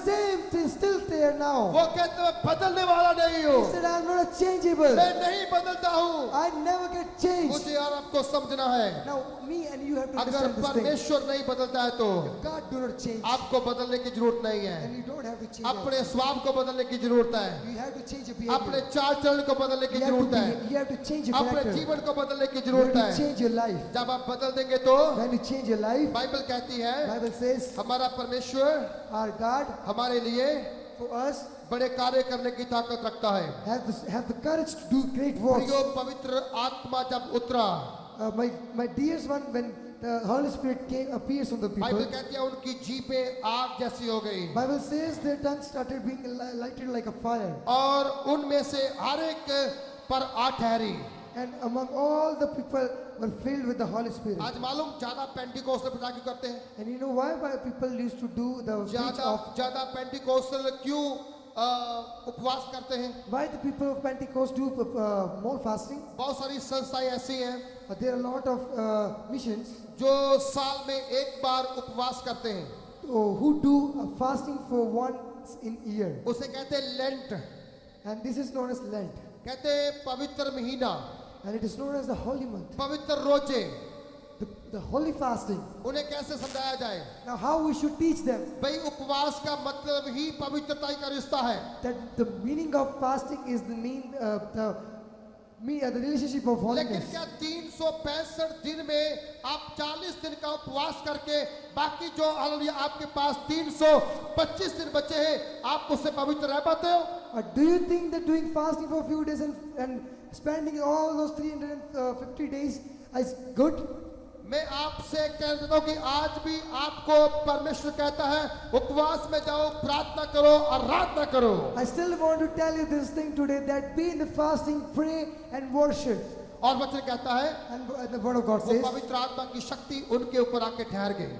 still there now. वो कहते हैं बदलने वाला नहीं हूँ, He said, I'm not changeable. मैं नहीं बदलता हूँ। I never get changed. मुझे और आपको समझना है, Now, me and you have to अगर understand this thing. परमेश्वर नहीं बदलता है तो God do not change. आपको बदलने की जरूरत नहीं है। And you don't have to change. अपने स्वभाव को बदलने की जरूरत है, You have to change your अपने behavior. चाल चलन को बदलने की जरूरत है, You have to change your अपने character. जीवन को बदलने की You जरूरत have to है। change your life. जब आप बदल देंगे तो When you change your life, Bible कहती है Bible says, हमारा परमेश्वर our God हमारे लिए for us बड़े कार्य करने की ताकत रखता है। have the courage to do great works. प्रियो पवित्र आत्मा जब उतरा, My dearest one, when the Holy Spirit appears on the Bible people, कहती है उनकी जीभें आग जैसी हो गई Bible says their tongues started being lighted like a fire. और उनमें से हर एक पर आ ठहरी। And among all the people were filled with the Holy Spirit. आज मालूम ज्यादा पेंटिकोस्टल प्रजा क्यों करते हैं? And you know why people used to do the preach of, ज्यादा पेंटिकोस्टल क्यों उपवास करते हैं? why the people of Pentecost do more fasting? बहुत सारी संस्थाएं ऐसी हैं There are a lot of missions जो साल में एक बार उपवास करते हैं, who do fasting for once in year. उसे कहते हैं lent, And this is known as Lent. कहते हैं पवित्र महीना, And it is known as the holy month. पवित्र रोजे। The holy fasting. उन्हें कैसे समझाया जाए? Now how we should teach them भाई उपवास का मतलब ही पवित्रता का रिश्ता है। that the meaning of fasting is the the relationship of लेकिन holiness. क्या 365 दिन में आप 40 दिन का उपवास करके बाकी जो हालेलुया आपके पास 325 दिन बचे हैं आप उससे पवित्र रह पाते हो? Or do you think that doing fasting for a few days and spending all those 350 days is good? मैं आपसे कह देता हूं कि आज भी आपको परमेश्वर कहता है उपवास में जाओ, प्रार्थना करो, आराधना करो। I still want to tell you this thing today, that be in the fasting, pray and worship. और वचन कहता है And the word of God वो says, पवित्र आत्मा की शक्ति उनके ऊपर आके ठहर गई।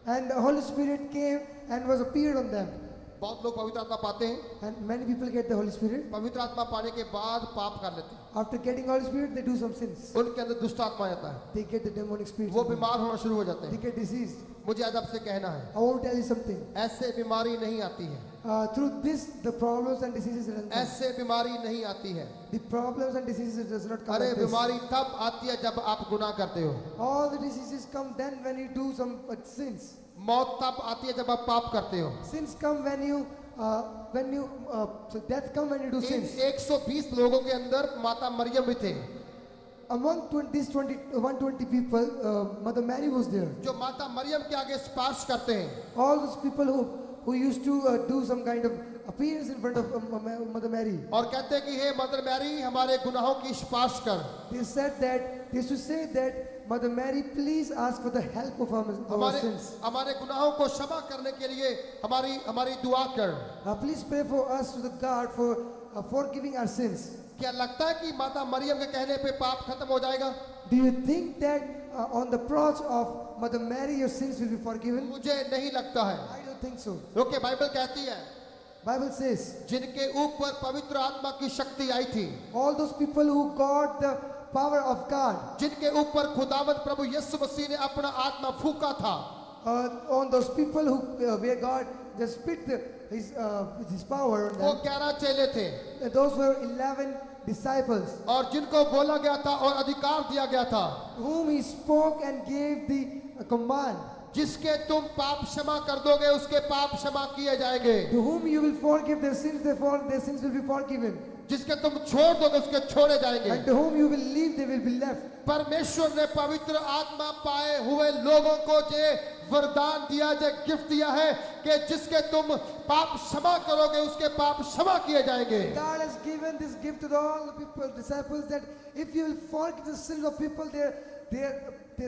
and the Holy Spirit came and was appeared on them. बहुत लोग पवित्र आत्मा पाते हैं, And many people get the Holy Spirit. पवित्र आत्मा पाने के बाद पाप कर लेते हैं, After getting Holy Spirit, they do some sins. उनके अंदर दुष्ट आत्मा आ जाता है, They get the demonic spirit. वो बीमार होना शुरू हो जाते They हैं। get diseased. मुझे आज आपसे कहना है I want to tell you something. ऐसे बीमारी नहीं आती है, Through this, the problems and diseases doesn't come. ऐसे बीमारी नहीं आती है। The problems and diseases does not come अरे like this. बीमारी तब आती है जब आप गुनाह करते हो, All the diseases come then when you do some sins. मौत तब आती है जब आप पाप करते हो। Sins come so death come when you do in sins. 120 लोगों के अंदर माता मरियम भी थे, Among 120 people, Mother Mary was there. जो माता मरियम के आगे स्पर्श करते हैं। All those people who used to do some kind of appearance in front of Mother Mary. और कहते हैं कि हे मदर मैरी हमारे गुनाहों की स्पर्श कर। They used to say that, Mother Mary, please ask for the help of our sins. हमारे गुनाहों को क्षमा करने के लिए हमारी दुआ कर। Please pray for us to the God for forgiving our sins. क्या लगता है कि माता मरियम के कहने पे पाप खत्म हो जाएगा? Do you think that on the approach of Mother Mary your sins will be forgiven? मुझे नहीं लगता है। I don't think so. Okay, Bible कहती है Bible says, जिनके ऊपर पवित्र आत्मा की शक्ति आई थी, all those people who got the power of God, जिनके ऊपर खुदावंद प्रभु यीशु मसीह ने अपना आत्मा फूका था, on those people where God just spit his power on वो them, 11 चेले थे those were 11 disciples और जिनको बोला गया था और अधिकार दिया गया था, whom he spoke and gave the command, जिसके तुम पाप क्षमा कर दोगे उसके पाप क्षमा किए जाएंगे, to whom you will forgive their sins, therefore their sins will be forgiven, जिसके तुम छोड़ दोगे उसके छोड़े जाएंगे। and to whom you will leave they will be left. परमेश्वर ने पवित्र आत्मा पाए हुए लोगों को जे वरदान दिया, जे गिफ्ट दिया है कि जिसके तुम पाप क्षमा करोगे उसके पाप क्षमा किए जाएंगे। God has given this gift to all the people, disciples, that if you will forgive the sins of people, their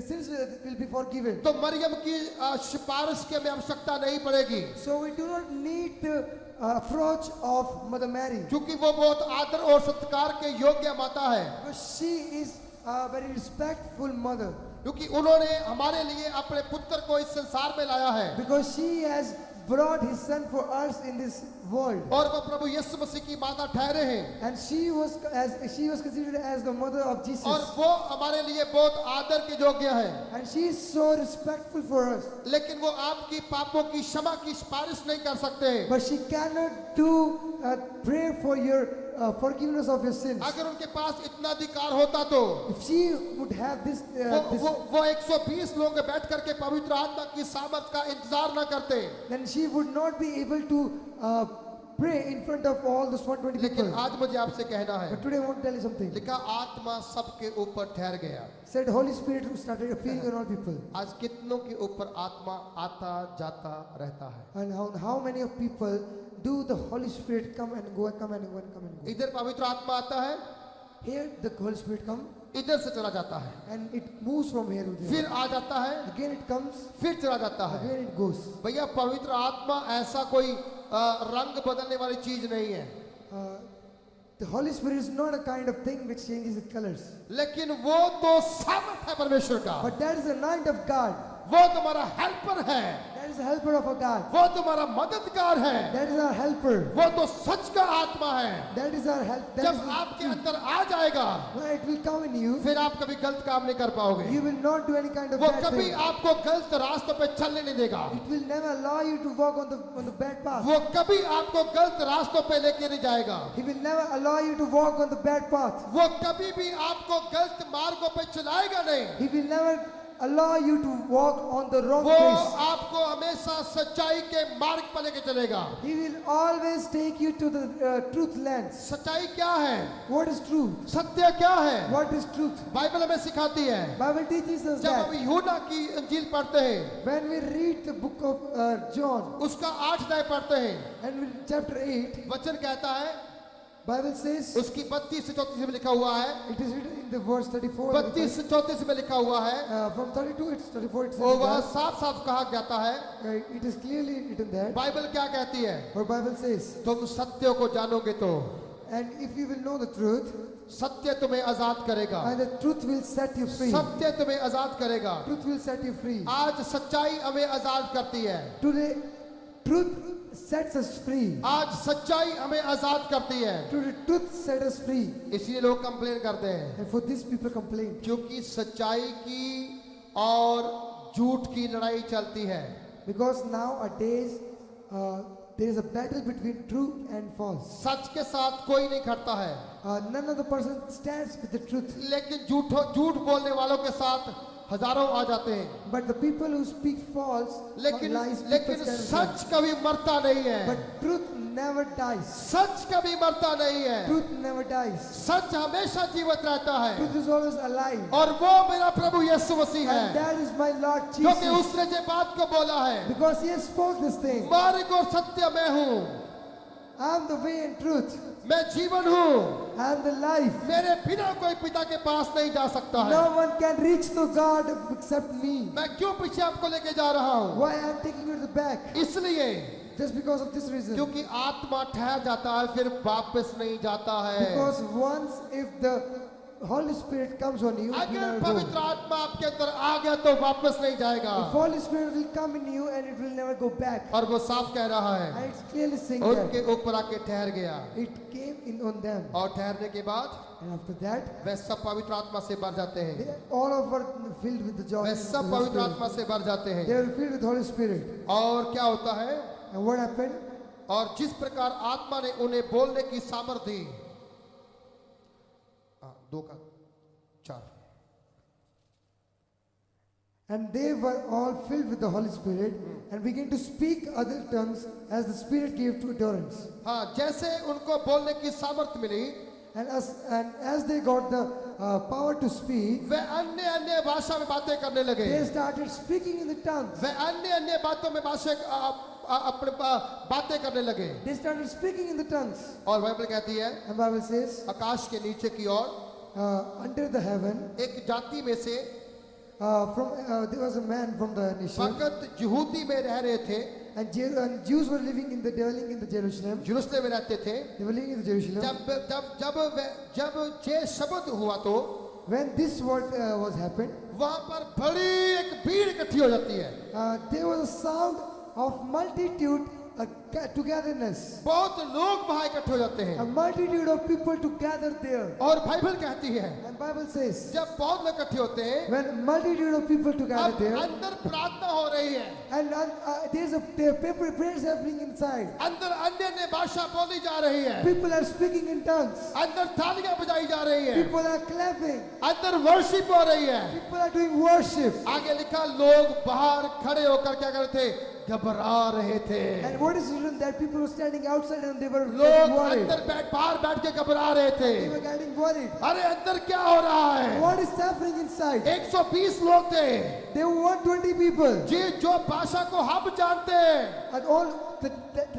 sins will be forgiven. तो मरियम की सिफारिश की हमें आवश्यकता नहीं पड़ेगी, So we do not need the approach of Mother Mary, क्योंकि वो बहुत आदर और सत्कार के योग्य माता है, because she is a very respectful mother, क्योंकि उन्होंने हमारे लिए अपने पुत्र को इस संसार में लाया है because she has brought his son for us in this world, और वो प्रभु यीशु मसीह की माता ठहरे हैं and she was considered as the mother of Jesus, और वो हमारे लिए बहुत आदर के योग्य है। and she is so respectful for us, लेकिन वो आपकी पापों की क्षमा की सिफारिश नहीं कर सकते। but she cannot do prayer for your forgiveness of your sins. अगर उनके पास इतना अधिकार होता तो If she would have this, वो 120 लोग बैठ करके पवित्र आत्मा की सामर्थ का इंतजार न करते, then she would not be able to pray in front of all those 120 लेकिन people. आज मुझे आपसे कहना है, But today I want to tell you something. लिखा आत्मा सबके ऊपर ठहर गया। Said Holy Spirit started appearing on all people. आज कितनों के ऊपर आत्मा आता जाता रहता है। And how many of people do the Holy Spirit come and go, come and go, come and go? इधर पवित्र आत्मा आता है, Here the Holy Spirit come इधर से चला जाता है, and it moves from here to there. फिर आ जाता है, Again it comes, फिर चला जाता है। again it goes. भैया पवित्र आत्मा ऐसा कोई रंग बदलने वाली चीज नहीं है, The Holy Spirit is not a kind of thing which changes its colors. लेकिन वो तो सामर्थ है परमेश्वर का, But that is the mind of God. वो तुम्हारा हेल्पर है, That is the helper of our God. वो तुम्हारा मददगार है, That is our helper. वो तो सच का आत्मा है। That is our help. That जब is the आपके अंदर आ जाएगा when it will come in you, फिर आप कभी गलत काम नहीं कर पाओगे, you will not do any kind of वो bad कभी thing. आपको गलत रास्तों पे चलने नहीं देगा, It will never allow you to walk on the bad path. वो कभी आपको गलत रास्तों पे लेके नहीं जाएगा, He will never allow you to walk on the bad path. वो कभी भी आपको गलत मार्गों पे चलाएगा नहीं। He will never allow you to walk on the wrong वो pace. आपको हमेशा सच्चाई के मार्ग पर लेके चलेगा। He will always take you to the truth lands. सच्चाई क्या है? What is truth? सत्य क्या है? What is truth? बाइबल हमें सिखाती है। Bible teaches us जब हम that यूहन्ना की इंजील पढ़ते हैं, when we read the book of John उसका 8 अध्याय पढ़ते हैं, and we chapter 8, वचन कहता है, Bible says, उसकी 32 से 34 में लिखा हुआ है, it is written in the verse 34. 32 से 34 में लिखा हुआ है, From 32 it's 34. It says वो वहाँ that, साफ साफ कहा जाता है। it is clearly written there. Bible क्या कहती है? Or Bible says, तुम सत्य को जानोगे तो and if you will know the truth, सत्य तुम्हें आजाद करेगा। and the truth will set you free. सत्य तुम्हें आजाद करेगा। Truth will set you free. आज सच्चाई हमें आजाद करती है। Today, truth sets us free. आज सच्चाई हमें आजाद करती है। Today, truth set us free. इसलिए लोग कंप्लेन करते हैं, And for this people complain. क्योंकि सच्चाई की और झूठ की लड़ाई चलती है। Because nowadays, there is a battle between true and false. सच के साथ कोई नहीं खड़ता है, None of the person stands with the truth. लेकिन झूठ बोलने वालों के साथ हजारों आ जाते हैं। But the people who speak false or लेकिन lies, people लेकिन stand with सच कभी मरता नहीं है। them. But truth never dies. सच कभी मरता नहीं है। Truth never dies. सच हमेशा जीवित रहता है, Truth is always alive. और वो मेरा प्रभु यीशु मसीह And है, that is my Lord क्योंकि Jesus. उसने जो बात को बोला है, Because he has spoke this thing. मार्ग और सत्य मैं हूँ, I am the way and truth. मैं जीवन हूँ, I am the life. मेरे बिना कोई पिता के पास नहीं जा सकता है। No one can reach to God except me. मैं क्यों पीछे आपको लेके जा रहा हूँ? Why I am taking you to the back? इसलिए Just because of this reason. क्योंकि आत्मा ठहर जाता है, फिर वापस नहीं जाता है। Because once if the Holy Spirit comes on you, it will अगर never go. पवित्र आत्मा आपके अंदर आ गया तो वापस नहीं जाएगा। The Holy Spirit will come in you and it will never go back. और वो साफ कह रहा है, And it's clearly saying उनके that ऊपर आके ठहर गया, it came in on them. और ठहरने के बाद And after that, वे सब पवित्र आत्मा से भर जाते हैं। they all of were filled with the joy. Way of the सब Holy पवित्र Spirit. आत्मा से भर जाते They हैं। were filled with Holy Spirit. और क्या होता है? And what happened? और जिस प्रकार आत्मा ने उन्हें बोलने की सामर्थ्य दी, 2 का 4, And they were all filled with the Holy Spirit and began to speak other tongues as the Spirit gave to utterance. हाँ, जैसे उनको बोलने की सामर्थ्य मिली, And as they got the power to speak, वे अन्य अन्य भाषा में बातें करने लगे। they started speaking in the tongues. वे अन्य अन्य बातों में अपने बातें करने लगे। They started speaking in the tongues. और बाइबल कहती है, And Bible says, आकाश के नीचे की ओर under the heaven, एक जाति में से there was a man from the nation, भगत यहूदी में रह रहे थे, and Jews were living in the dwelling in the Jerusalem. यरूशलेम में रहते थे। They were living in the Jerusalem. जब ये शब्द हुआ तो When this word was happened, वहां पर बड़ी एक भीड़ इकट्ठी हो जाती है। there was a sound of multitude, togetherness. बहुत लोग वहां इकट्ठे हो जाते A हैं। multitude of people to gather there. और बाइबल कहती है, And Bible says, जब बहुत लोग इकट्ठे होते हैं, when a multitude of people to gather अब there, अंदर प्रार्थना हो रही है, and there are prayers happening inside. अंदर अन्य अन्य भाषा बोली जा रही है, People are speaking in tongues. अंदर तालियां बजाई जा रही है, People are clapping. अंदर वर्शिप हो रही है। People are doing worship. आगे लिखा, लोग बाहर खड़े होकर क्या कर रहे थे? घबरा रहे थे। And what is written that people were standing outside and they were लोग getting worried. अंदर बाहर बैठ के घबरा रहे थे। They were getting worried. अरे अंदर क्या हो रहा है? What is happening inside? 120 लोग थे, There were 120 people. जो भाषा को हम जानते हैं। And all the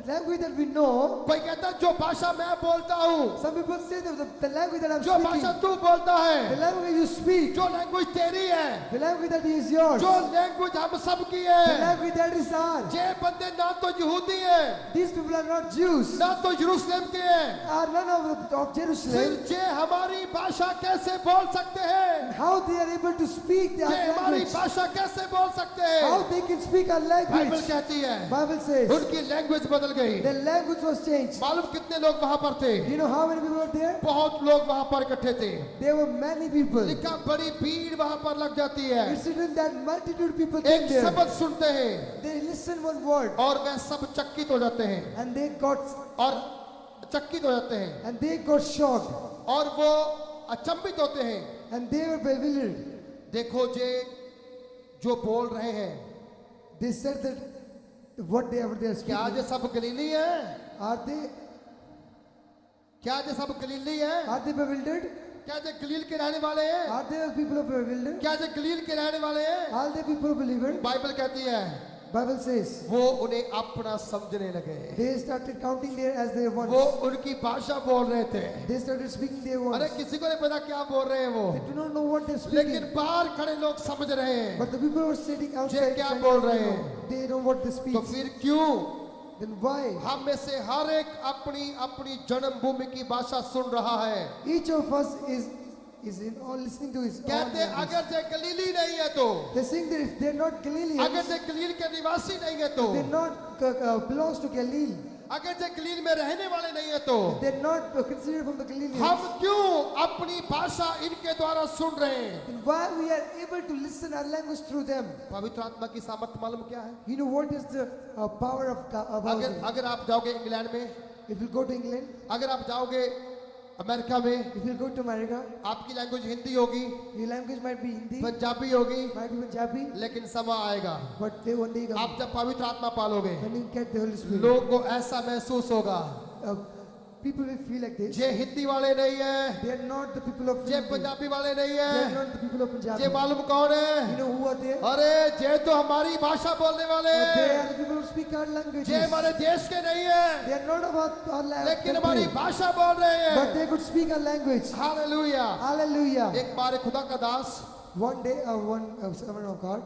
language that we know, कोई कहता है जो भाषा मैं बोलता हूँ, some people say that the language that I'm जो भाषा speaking, तू बोलता the है, language you speak, जो लैंग्वेज तेरी है, the language that is yours, जो लैंग्वेज हम सब की the है। language that is ours. ये बंदे ना तो यहूदी है, These people are not Jews, ना तो यरूशलेम के हैं, are none of फिर Jerusalem. ये हमारी भाषा कैसे बोल सकते हैं? How they are able to speak their ये हमारी language? भाषा कैसे बोल सकते हैं? How they can speak our Bible language? कहती है, Bible says उनकी लैंग्वेज बदल गई। the language was changed. मालूम कितने लोग वहां पर थे? Do you know how many people were there? बहुत लोग वहां पर इकट्ठे थे। There were many people. लिखा, बड़ी भीड़ वहां पर लग जाती है। It's written that multitude people came एक there. शब्द सुनते हैं They listened one word और वह सब चकित हो जाते हैं, and they got shocked और वो अचंभित होते हैं। and they were bewildered. देखो जे जो बोल रहे हैं, they said that whatever they are क्या speaking, ये सब गलीली हैं? are they क्या ये सब गलीली हैं? bewildered? क्या ये गलील के रहने वाले हैं? Are they people of bewildered? क्या ये गलील के रहने वाले हैं? Are they people of believer? Bible कहती है Bible says वो उन्हें अपना समझने लगे, they started counting there as their वो ones. उनकी भाषा बोल रहे थे। They started speaking their ones. अरे किसी को नहीं पता क्या बोल रहे हैं वो, They do not know what they're लेकिन speaking. बाहर खड़े लोग समझ रहे हैं। But the people who are sitting outside, क्या trying बोल to रहे know. हैं? They know what they speak. तो फिर क्यों Then why? हम में से हर एक अपनी अपनी जन्मभूमि की भाषा सुन रहा है? Each of us is in all listening to his own कहते हैं language. अगर ये गलीली नहीं है तो, They think that if they're not Galileans, अगर ये गलील के निवासी नहीं है तो, they're not belongs to Galilee. अगर ये गलील में रहने वाले नहीं है तो, They're not considered from the Galileans. हम क्यों अपनी भाषा इनके द्वारा सुन रहे हैं? Then why we are able to listen our language through them? पवित्र आत्मा की सामर्थ मालूम क्या है? You know what is the power of God? अगर आप जाओगे इंग्लैंड में, If you go to England, अगर आप जाओगे अमेरिका में, if you go to America, आपकी लैंग्वेज हिंदी होगी, your language might be Hindi, Punjabi होगी, might be Punjabi, लेकिन समय आएगा but they one day come. आप जब पवित्र आत्मा पालोगे, When you get the Holy Spirit, लोगों को ऐसा महसूस होगा, people will feel like this. जे हिंदी वाले नहीं है, They are not the people of J Hindi. Punjabi वाले नहीं They are है, not the people of Punjab. जे मालूम कौन है? You know who are they? अरे जे तो हमारी भाषा बोलने वाले They हैं, are the people who speak our languages. जे हमारे देश के नहीं है, They are not about our लेकिन हमारी language, भाषा बोल रहे but हैं। they could speak our language. Hallelujah. Hallelujah. एक बार एक खुदा का दास One day, one servant of God,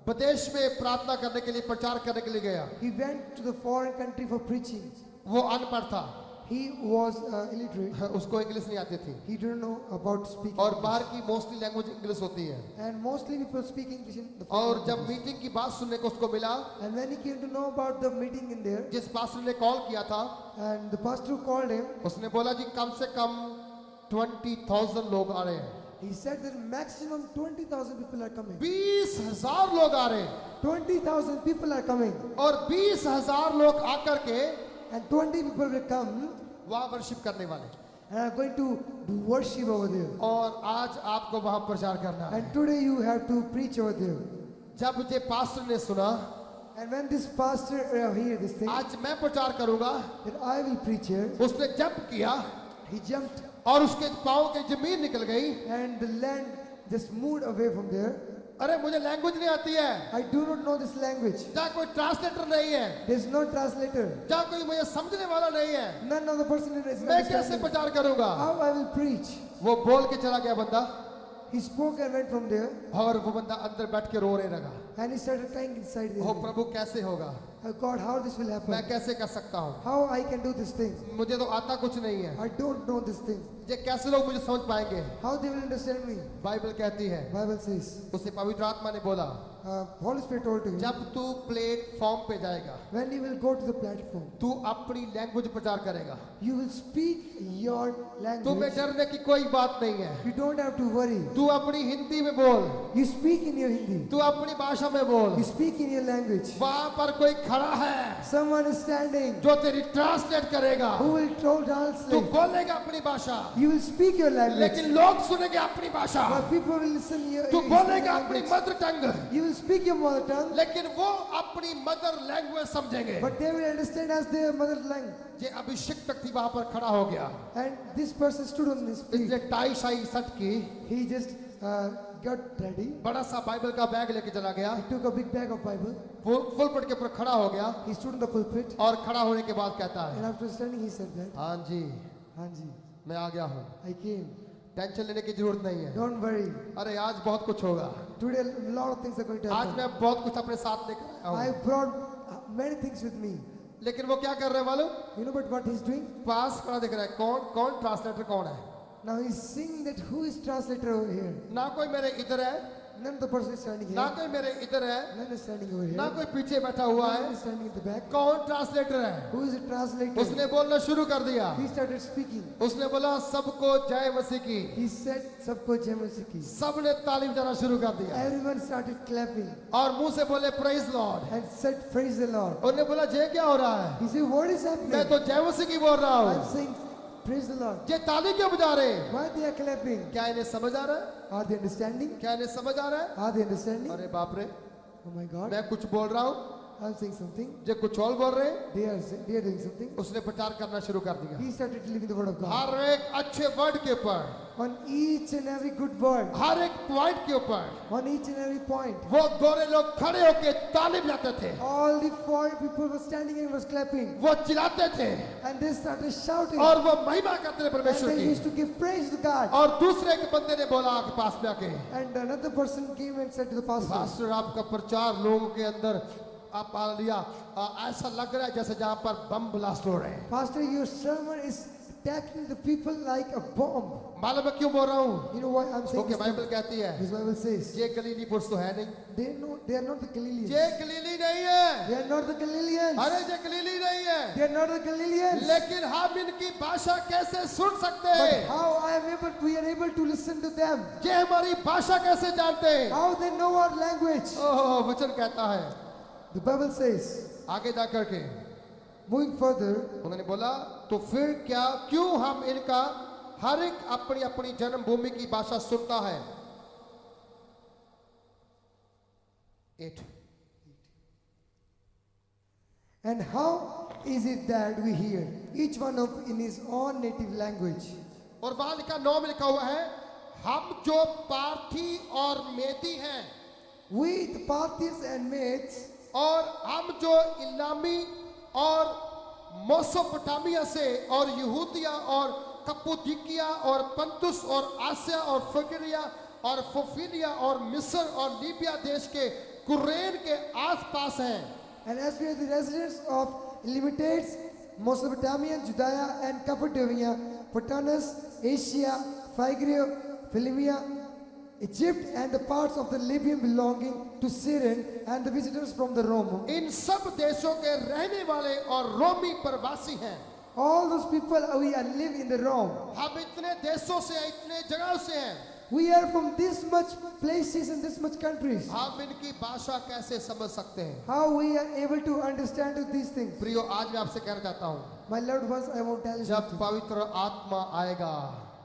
विदेश में प्रार्थना करने के लिए, प्रचार करने के लिए गया। he went to the foreign country for preaching. वो अनपढ़ था, He was illiterate. उसको इंग्लिश नहीं आती थी, He didn't know about speaking. और बाहर की मोस्टली लैंग्वेज इंग्लिश होती है। And mostly people speak English in the और foreign जब countries. मीटिंग की बात सुनने को उसको मिला, And when he came to know about the meeting in there, जिस पास्टर ने कॉल किया था, and the pastor who called him, उसने बोला जी कम से कम 20,000 लोग आ रहे हैं। he said that maximum 20,000 people are coming. 20,000 लोग आ रहे हैं, 20,000 people are coming. और 20,000 लोग आकर के And 20 people will come वहाँ वर्शिप करने वाले, and are going to do worship over there. और आज आपको वहाँ प्रचार करना है। And today you have to preach over there. जब ये पास्टर ने सुना And when this pastor hear this thing, आज मैं प्रचार करूंगा, that I will preach here, उसने जंप किया he jumped और उसके पाँव की जमीन निकल गई। and the land just moved away from there. अरे मुझे लैंग्वेज नहीं आती है, I do not know this language. जहाँ कोई ट्रांसलेटर नहीं है, There is no translator. जहाँ कोई मुझे समझने वाला नहीं है, None of the person is मैं कैसे understanding. प्रचार करूंगा? How I will preach? वो बोल के चला गया बंदा, He spoke and went from there, और वो बंदा अंदर बैठ के रोने लगा। and he started crying inside O there. प्रभु कैसे होगा, Oh God, how this will मैं happen? कैसे कर सकता हूँ, How I can do this thing? मुझे तो आता कुछ नहीं है, I don't know this thing. ये कैसे लोग मुझे समझ पाएंगे? How they will understand me? Bible कहती है, Bible says, उसे पवित्र आत्मा ने बोला, Holy Spirit told to him, जब तू प्लेटफॉर्म पे जाएगा, when you will go to the platform, तू अपनी लैंग्वेज प्रचार करेगा, you will speak your तुम्हें language. डरने की कोई बात नहीं है। You don't have to worry. तू अपनी हिंदी में बोल, You speak in your Hindi. तू अपनी भाषा में बोल, You speak in your language. वहां पर कोई खड़ा है Someone is standing जो तेरी ट्रांसलेट करेगा, who will तू translate. बोलेगा अपनी भाषा, You will speak your language. लेकिन लोग सुनेंगे अपनी भाषा, But people will listen your तू बोलेगा अपनी language. Mother tongue, You will speak your mother tongue, लेकिन वो अपनी मदर लैंग्वेज समझेंगे। but they will understand as their mother tongue. ये अभिषेक व्यक्ति वहां पर खड़ा हो गया, And this person stood on his feet. इसने टाई शाई सट की, He just got ready. बड़ा सा बाइबल का बैग लेके चला गया, He took a big bag of Bible. Full पट के ऊपर खड़ा हो गया, He stood on the pulpit. और खड़ा होने के बाद कहता And है, after standing, he said that, हाँ जी Hanji, मैं आ गया हूँ, I came. टेंशन लेने की जरूरत नहीं है। Don't worry. अरे आज बहुत कुछ होगा, Today a lot of things are going to आज happen. मैं बहुत कुछ अपने साथ लेकर आया I हूँ। brought many things with me. लेकिन वो क्या कर रहे हैं मालूम? You know but what he's doing? पास खड़ा दिख रहा है, कौन कौन ट्रांसलेटर कौन है? Now he's seeing that who is translator over here. ना कोई मेरे इधर है, None of the person is standing ना here. कोई मेरे इधर है, None is standing over here. ना कोई पीछे बैठा हुआ None है। is standing in the back. कौन ट्रांसलेटर है? Who is the translator? उसने बोलना शुरू कर दिया, He started speaking. उसने बोला सबको जय मसीह की, He said, "Sabko jai Masih ki." सबने तालीम देना शुरू कर दिया, Everyone started clapping और मुंह से बोले praise Lord. and said, "Praise the Lord." उन्होंने बोला जय क्या हो रहा है? He said, "What is मैं happening?" तो जय मसीह की बोल रहा I'm हूँ। saying, Praise the Lord. ये ताली क्यों बजा रहे हैं? Why they are clapping? क्या इन्हें समझ आ रहा है? Are they understanding? क्या इन्हें समझ आ रहा है? Are they understanding? अरे बाप रे, Oh my God. मैं कुछ बोल रहा हूँ, I'm saying something. ये कुछ और बोल रहे हैं। They are doing something. उसने प्रचार करना शुरू कर दिया He started delivering the word of God. हर एक अच्छे वर्ड के ऊपर, On each and every good word. हर एक पॉइंट के ऊपर On each and every point. वो गोरे लोग खड़े होके ताली बजाते थे, All the four people were standing and was clapping. वो चिल्लाते थे And they started shouting. और वो महिमा करते थे And परमेश्वर they की। used to give praise to God. और दूसरे के बंदे ने बोला आके पास में आके, And another person came and said to the pastor, pastor आपका प्रचार लोगों के अंदर आप लिया ऐसा लग रहा है जैसे जहाँ पर बम ब्लास्ट हो रहे हैं। Pastor, your sermon is attacking the people like a bomb. मालूम है क्यों बोल रहा हूँ? You know why I'm saying okay, this? Bible कहती है This Bible says ये गलीली पुरुष तो है नहीं, they are not the Galileans. ये गलीली नहीं है, They are not the Galileans. अरे ये गलीली नहीं है, They are not the Galileans. लेकिन हम इनकी भाषा कैसे सुन सकते But हैं? how we are able to listen to them? ये हमारी भाषा कैसे जानते हैं? How they know our language? ओह, वचन कहता है The Bible says, आगे जा करके moving further, उन्होंने बोला तो फिर क्या, क्यों हम इनका हर एक अपनी अपनी जन्मभूमि की भाषा सुनता है। 8 and how is it that we hear each one of in his own native language? और वहां लिखा 9 में लिखा हुआ है, हम जो पार्थी और मेदी हैं We, the Parthians and Medes, और हम जो इलामी और मोसोपोटामिया से और यहूदिया और कप्पदोकिया और पंतुस और आसिया और फ्रिगिया और फुफिलिया और मिस्र और लीबिया देश के कुरेन के आसपास हैं, and as we are the residents of Elamites, Mesopotamia, Judea, and Cappadocia, Pontus, Asia, Phrygia, Phrygia, Egypt, and the parts of the Libya belonging to Syrian, and the visitors from the Rome. इन सब देशों के रहने वाले और रोमी प्रवासी हैं। All those people we are live in the Rome. हम इतने देशों से हैं, इतने जगहों से हैं, We are from this much places and this much countries. हम इनकी भाषा कैसे समझ सकते हैं? How we are able to understand these things? प्रियो, आज मैं आपसे कहना चाहता हूँ, My loved ones, I won't tell you जब something. पवित्र आत्मा आएगा,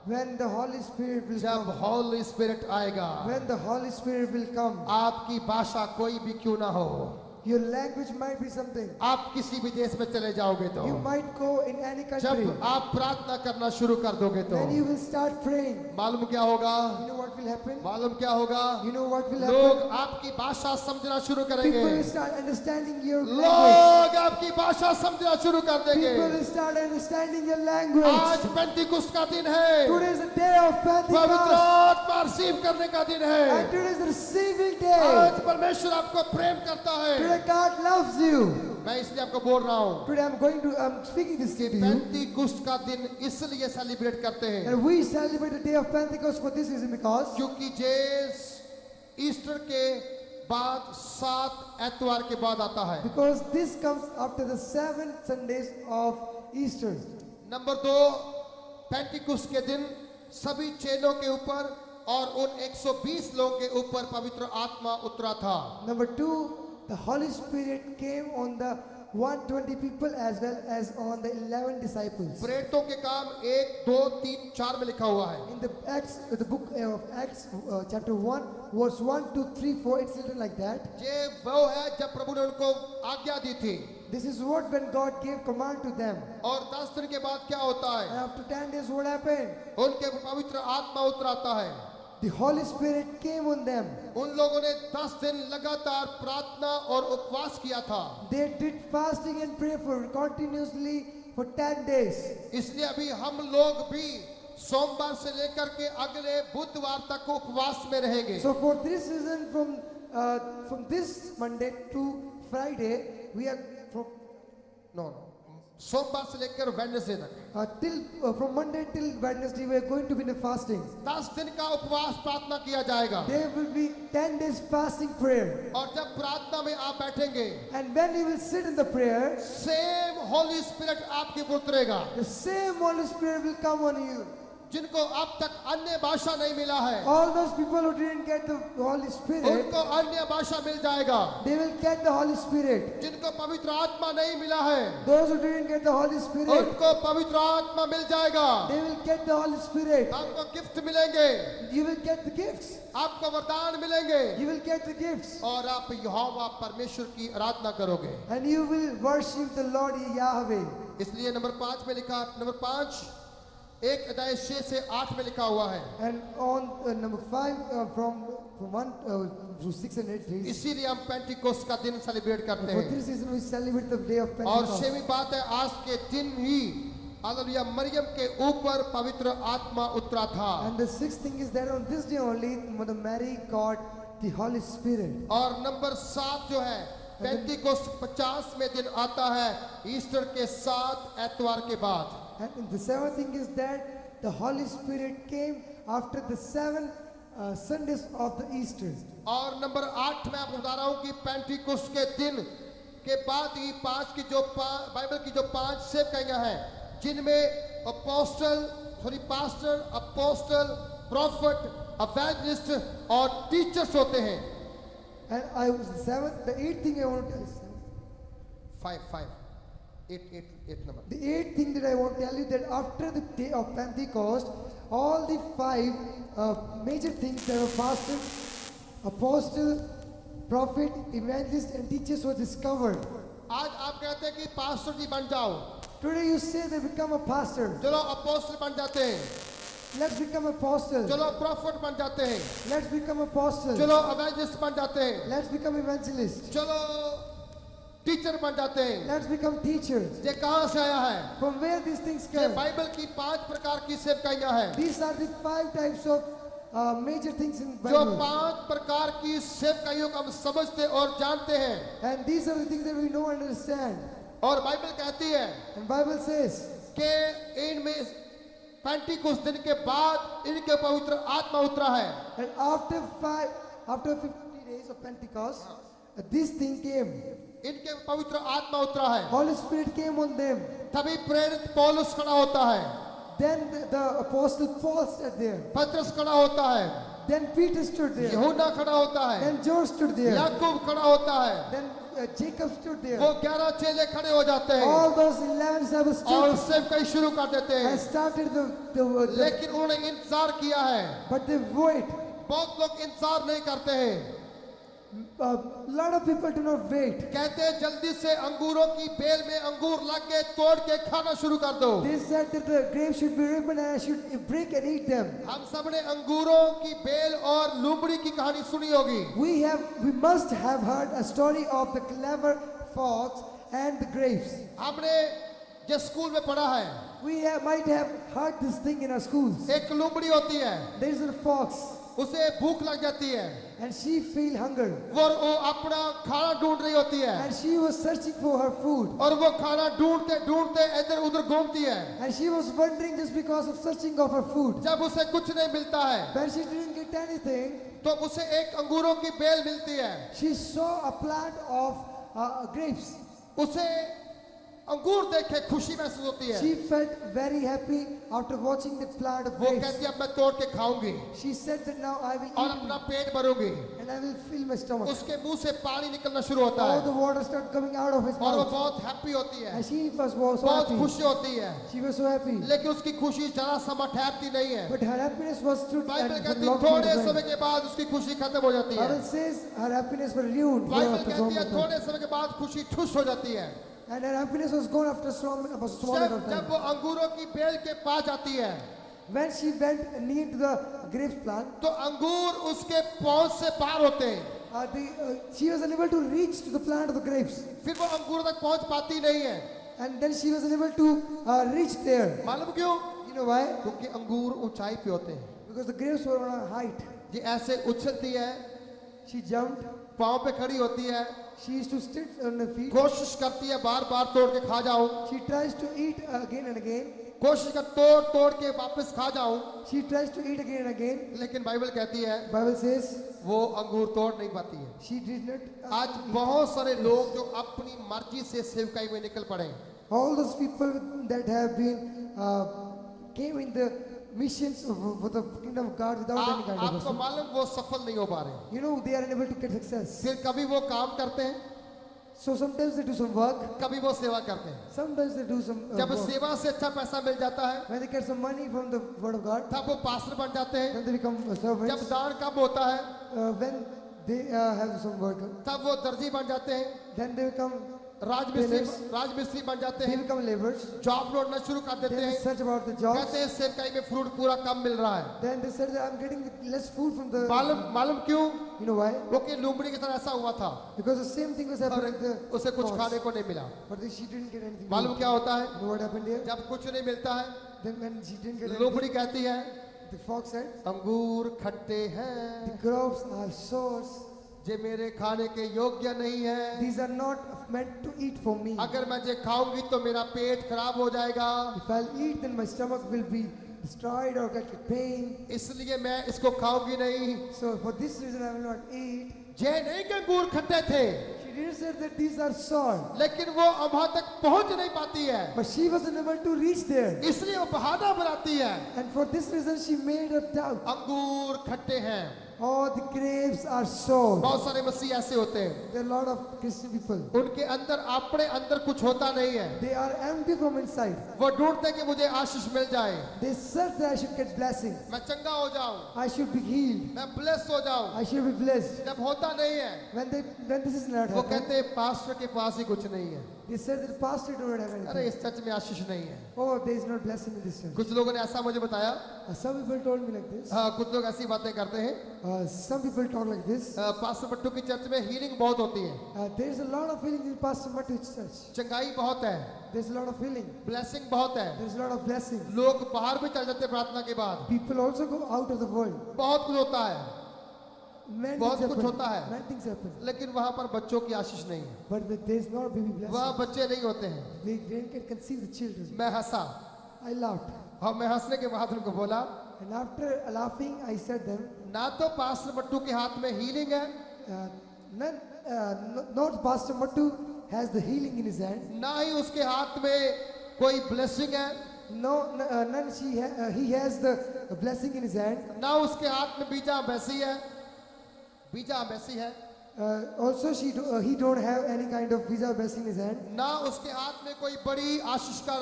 When the Holy Spirit will जब come, होली स्पिरिट आएगा, when the Holy Spirit will come, आपकी भाषा कोई भी क्यों ना हो, your language might be something. आप किसी भी देश में चले जाओगे तो, You might go in any country. जब आप प्रार्थना करना शुरू कर दोगे तो, When you will start praying, मालूम क्या होगा? you know what will happen? मालूम क्या होगा? You know what will लोग happen? आपकी भाषा समझना शुरू People करेंगे, will start understanding your language. लोग आपकी भाषा समझना शुरू कर देंगे। People will start understanding your language. आज पेंटिकुस्त का दिन है, Today is the day of पवित्र Pentecost. आत्मा रिसीव करने का दिन है। And today is the receiving day. आज परमेश्वर आपको प्रेम करता है। Today God loves you. मैं इसलिए आपको बोल रहा हूँ, Today I'm speaking this to you. पेंटिकुस्त का दिन इसलिए सेलिब्रेट करते हैं And we celebrate the day of Pentecost for this reason, because क्योंकि ईस्टर के बाद 7 एतवार के बाद आता है। this comes after the 7 Sundays of Easter. Number 2, पेंटिकुस्त के दिन सभी चेलों के ऊपर और उन 120 लोगों के ऊपर पवित्र आत्मा उतरा था। Number 2, the Holy Spirit came on the 120 people as well as on the 11 disciples. प्रेरितों के काम 1, 2, 3, 4 में लिखा हुआ है। In the book of Acts, chapter 1, verse 1, 2, 3, 4, it's written like that. ये वो है जब प्रभु ने उनको आज्ञा दी थी, This is what when God gave command to them. और 10 दिन के बाद क्या होता And है? after 10 days, what happened? उनके पवित्र आत्मा उतराता है। The Holy Spirit came on them. उन लोगों ने 10 दिन लगातार प्रार्थना और उपवास किया था। They did fasting and prayer for continuously for 10 days. इसलिए अभी हम लोग भी सोमवार से लेकर के अगले बुधवार तक उपवास में रहेंगे। So for this reason, from this Monday to Friday, we are सोमवार से लेकर वेडनेसडे तक from Monday till Wednesday, we are going to be in a fasting. 10 दिन का उपवास प्रार्थना किया जाएगा। There will be 10 days fasting prayer. और जब प्रार्थना में आप बैठेंगे, And when you will sit in the prayer, same Holi spirit आपके ऊपर उतरेगा। the same Holy Spirit will come on you. जिनको अब तक अन्य भाषा नहीं मिला है, all those people who didn't get the Holy Spirit, उनको अन्य भाषा मिल जाएगा। they will get the Holy Spirit. जिनको पवित्र आत्मा नहीं मिला है, Those who didn't get the Holy Spirit, उनको पवित्र आत्मा मिल जाएगा। they will get the Holy Spirit. आपको गिफ्ट मिलेंगे, You will get the gifts. आपको वरदान मिलेंगे, You will get the gifts. और आप यहोवा परमेश्वर की आराधना करोगे। And you will worship the Lord Yahweh. इसलिए नंबर 5 में लिखा, नंबर 5 एक अध्याय 6 से 8 में लिखा हुआ है। And on number 5, from 1 to 6 and 8 days. इसीलिए हम पेंटिकोस्ट का दिन सेलिब्रेट करते For हैं। this reason we celebrate the day of और Pentecost. 6वीं बात है, आज के दिन ही हालेलुया मरियम के ऊपर पवित्र आत्मा उतरा था। And the 6th thing is that on this day only Mother Mary got the Holy Spirit. और नंबर 7 जो है, पेंटिकोस्ट 50वें दिन आता है ईस्टर के 7 एतवार के बाद। And the 7th thing is that the Holy Spirit came after the 7 Sundays of the Easter. और नंबर 8 में आपको बता रहा हूं कि पेंटिकोस्ट के दिन के बाद ही बाइबल की जो 5 सेवकाइयां हैं, जिनमें पास्टर, अपोस्टल, प्रॉफिट, एवेंजलिस्ट और टीचर्स होते हैं। And the 8th thing I want to tell you. 8 number। The 8th thing that I want to tell you that after the day of Pentecost, all the 5 major things that were pastor, apostle, prophet, evangelist, and teachers were discovered. आज आप कहते हैं कि pastor जी बन जाओ, Today you say they become a pastor. चलो apostle बन जाते हैं, Let's become apostle. चलो प्रॉफिट बन जाते हैं, Let's become apostle. चलो एवेंजलिस्ट बन जाते हैं, Let's become evangelist. चलो टीचर बन जाते हैं। Let's become teachers. ये कहां से आया है? From where these things ये come? बाइबल की 5 प्रकार की सेवकाइयां हैं। These are the 5 types of major things in जो Bible. 5 प्रकार की सेवकाइयों को हम समझते और जानते हैं। And these are the things that we know and understand. और बाइबल कहती है And Bible says कि इनमें पेंटिकोस्ट दिन के बाद इनके पवित्र आत्मा उतरा है। and after 50 days of Pentecost, this thing came. इनके पवित्र आत्मा उतरा है। Holy Spirit came on them. तभी प्रेरित पौलुस खड़ा होता है, Then the apostle Paul stood there. पतरस खड़ा होता है, Then Peter stood there. यूहन्ना खड़ा होता है, Then John stood there. याकूब खड़ा होता है। Then Jacob stood there. वो 11 चेले खड़े हो जाते हैं All those 11 disciples और stood सेवकाई शुरू कर देते हैं। and started the लेकिन उन्होंने इंतजार किया है। but they wait. बहुत लोग इंतजार नहीं करते हैं, A lot of people do not wait. कहते हैं जल्दी से अंगूरों की बेल में अंगूर लग गए, तोड़ के खाना शुरू कर दो। They said that the grapes should be ripened and I should break and eat them. हम सबने अंगूरों की बेल और लुमड़ी की कहानी सुनी होगी। We must have heard a story of the clever fox and the grapes. हमने जो स्कूल में पढ़ा है, Might have heard this thing in our schools. एक लुमड़ी होती है, There is a fox उसे भूख लग जाती है, and she feel hunger वो अपना खाना ढूंढ रही होती है, and she was searching for her food और वो खाना ढूंढते ढूंढते इधर उधर घूमती है। and she was wandering just because of searching of her food. जब उसे कुछ नहीं मिलता है When she didn't get anything, तो उसे एक अंगूरों की बेल मिलती है। she saw a plant of grapes. उसे अंगूर देख के खुशी महसूस होती है। She felt very happy after watching the plant of वो grapes. कहती है अब मैं तोड़ के खाऊंगी She said that now I will और eat अपना पेट भरूंगी। and I will fill my stomach. उसके मुंह से पानी निकलना शुरू होता All है the water started coming out of his और वो mouth. बहुत हैप्पी होती है, And she was so बहुत happy. खुशी होती है। She was so happy. लेकिन उसकी खुशी जरा सा ठहरती नहीं है। But her happiness was through Bible and कहती for है long थोड़े period of समय time. के बाद उसकी खुशी खत्म हो जाती है। Bible says her happiness was ruined for Bible after so कहती है much time. थोड़े समय के बाद खुशी ठुस हो जाती है। And her happiness was gone after so amount of जब time. वो अंगूरों की बेल के पास जाती है When she went near to the grapes plant, तो अंगूर उसके पहुंच से पार होते हैं। she was unable to reach to the plant of the grapes. फिर वो अंगूर तक पहुंच पाती नहीं है। And then she was unable to reach there. मालूम क्यों? You know why? क्योंकि अंगूर ऊंचाई पे होते हैं। Because the grapes were on a height. ये ऐसे उछलती है, She jumped. पाँव पे खड़ी होती है, She used to sit on her feet. कोशिश करती है बार बार तोड़ के खा जाऊं, She tries to eat again and again. कोशिश कर तोड़ तोड़ के वापस खा जाऊं, She tries to eat again and again. लेकिन बाइबल कहती है Bible says वो अंगूर तोड़ नहीं पाती है। she did not. आज बहुत सारे लोग जो अपनी मर्जी से सेवकाई में निकल पड़े, All those people that have been came in the missions for the kingdom of God without any kind of आपको hustle. मालूम वो सफल नहीं हो पा रहे, You know, they are unable to get success. फिर कभी वो काम करते हैं, So sometimes they do some work, कभी वो सेवा करते हैं। sometimes they do some जब work. सेवा से अच्छा पैसा मिल जाता है When they get some money from the word of God, तब वो पास्टर बन जाते हैं। then they become जब servants. दान कम होता है When they have some work, तब वो दर्जी बन जाते हैं, then they become राजमिस्त्री बन जाते they हैं, become laborers. जॉब ढूंढना शुरू कर देते Then they हैं। search about the jobs. कहते हैं सेवकाई में फ्रूट पूरा कम मिल रहा है। Then they said that I'm getting less food from the. मालूम क्यों? You know why? वो कि लूमड़ी की तरह ऐसा हुआ था Because the same thing was और happening with the उसे कुछ fox. खाने को नहीं मिला। But she didn't get anything. मालूम to क्या eat. होता है? You know what happened here? जब कुछ नहीं मिलता है, Then when she didn't get anything, लूमड़ी कहती है the fox said, अंगूर खट्टे the हैं, crops are sours. जे मेरे खाने के योग्य नहीं है। These are not meant to eat for me. अगर मैं जे खाऊंगी तो मेरा पेट खराब हो जाएगा, If I'll eat, then my stomach will be destroyed or get pain. इसलिए मैं इसको खाऊंगी नहीं। So for this reason, I will not eat. जे नहीं के अंगूर खट्टे थे, She didn't say that these are sour, लेकिन वो वहां तक पहुंच नहीं पाती है, but she wasn't able to reach there. इसलिए वो बहाना बनाती है, And for this reason, she made a doubt. अंगूर खट्टे हैं। Oh, the grapes are sour. बहुत सारे मसीह ऐसे होते हैं, There are a lot of Christian people. उनके अंदर अपने अंदर कुछ होता नहीं है। They are empty from inside. वो ढूंढते कि मुझे आशीष मिल जाए, They search that I should get blessing. मैं चंगा हो जाऊं, I should be healed. मैं ब्लेस हो जाऊं। I should be blessed. जब होता नहीं है, When this is not वो happening, कहते हैं पास्टर के पास ही कुछ नहीं है। they said that pastor don't have अरे anything. इस चर्च में आशीष नहीं है। Oh, there is no blessing in this church. कुछ लोगों ने ऐसा मुझे बताया। Some people told me like this. हाँ, कुछ लोग ऐसी बातें करते हैं। Some people talk like this. Pastor बट्टू की चर्च में हीलिंग बहुत होती है, There is a lot of healing in Pastor Mattu's church. चंगाई बहुत है, There is a lot of healing. Blessing बहुत है, There is a lot of blessing. लोग बाहर भी चल जाते हैं प्रार्थना के बाद। People also go out of the world. बहुत कुछ होता है, Many बहुत things कुछ happen. होता है। Many things happen. लेकिन वहां पर बच्चों की आशीष नहीं है, But there is not baby वहाँ blessing. बच्चे नहीं होते हैं। They didn't conceive the children. मैं हंसा I laughed. और मैं हंसने के बाद उनको बोला, And after laughing, I said them, ना तो पास्टर बट्टू के हाथ में हीलिंग है, not Pastor Mattu has the healing in his hand. ना ही उसके हाथ में कोई ब्लेसिंग है, None he has the blessing in his hand. ना उसके हाथ में बीजा मैसी है, बीजा मैसी है, Also, he don't have any kind of visa blessing in his hand. ना उसके हाथ में कोई बड़ी आशीष का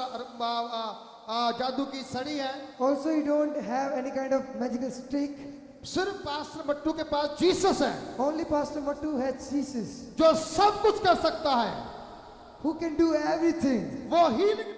जादू की सड़ी है। Also, he don't have any kind of magical stick. सिर्फ पास्टर बट्टू के पास जीसस है, Only Pastor Mattu has Jesus, जो सब कुछ कर सकता है। who can do everything. वो हीलिंग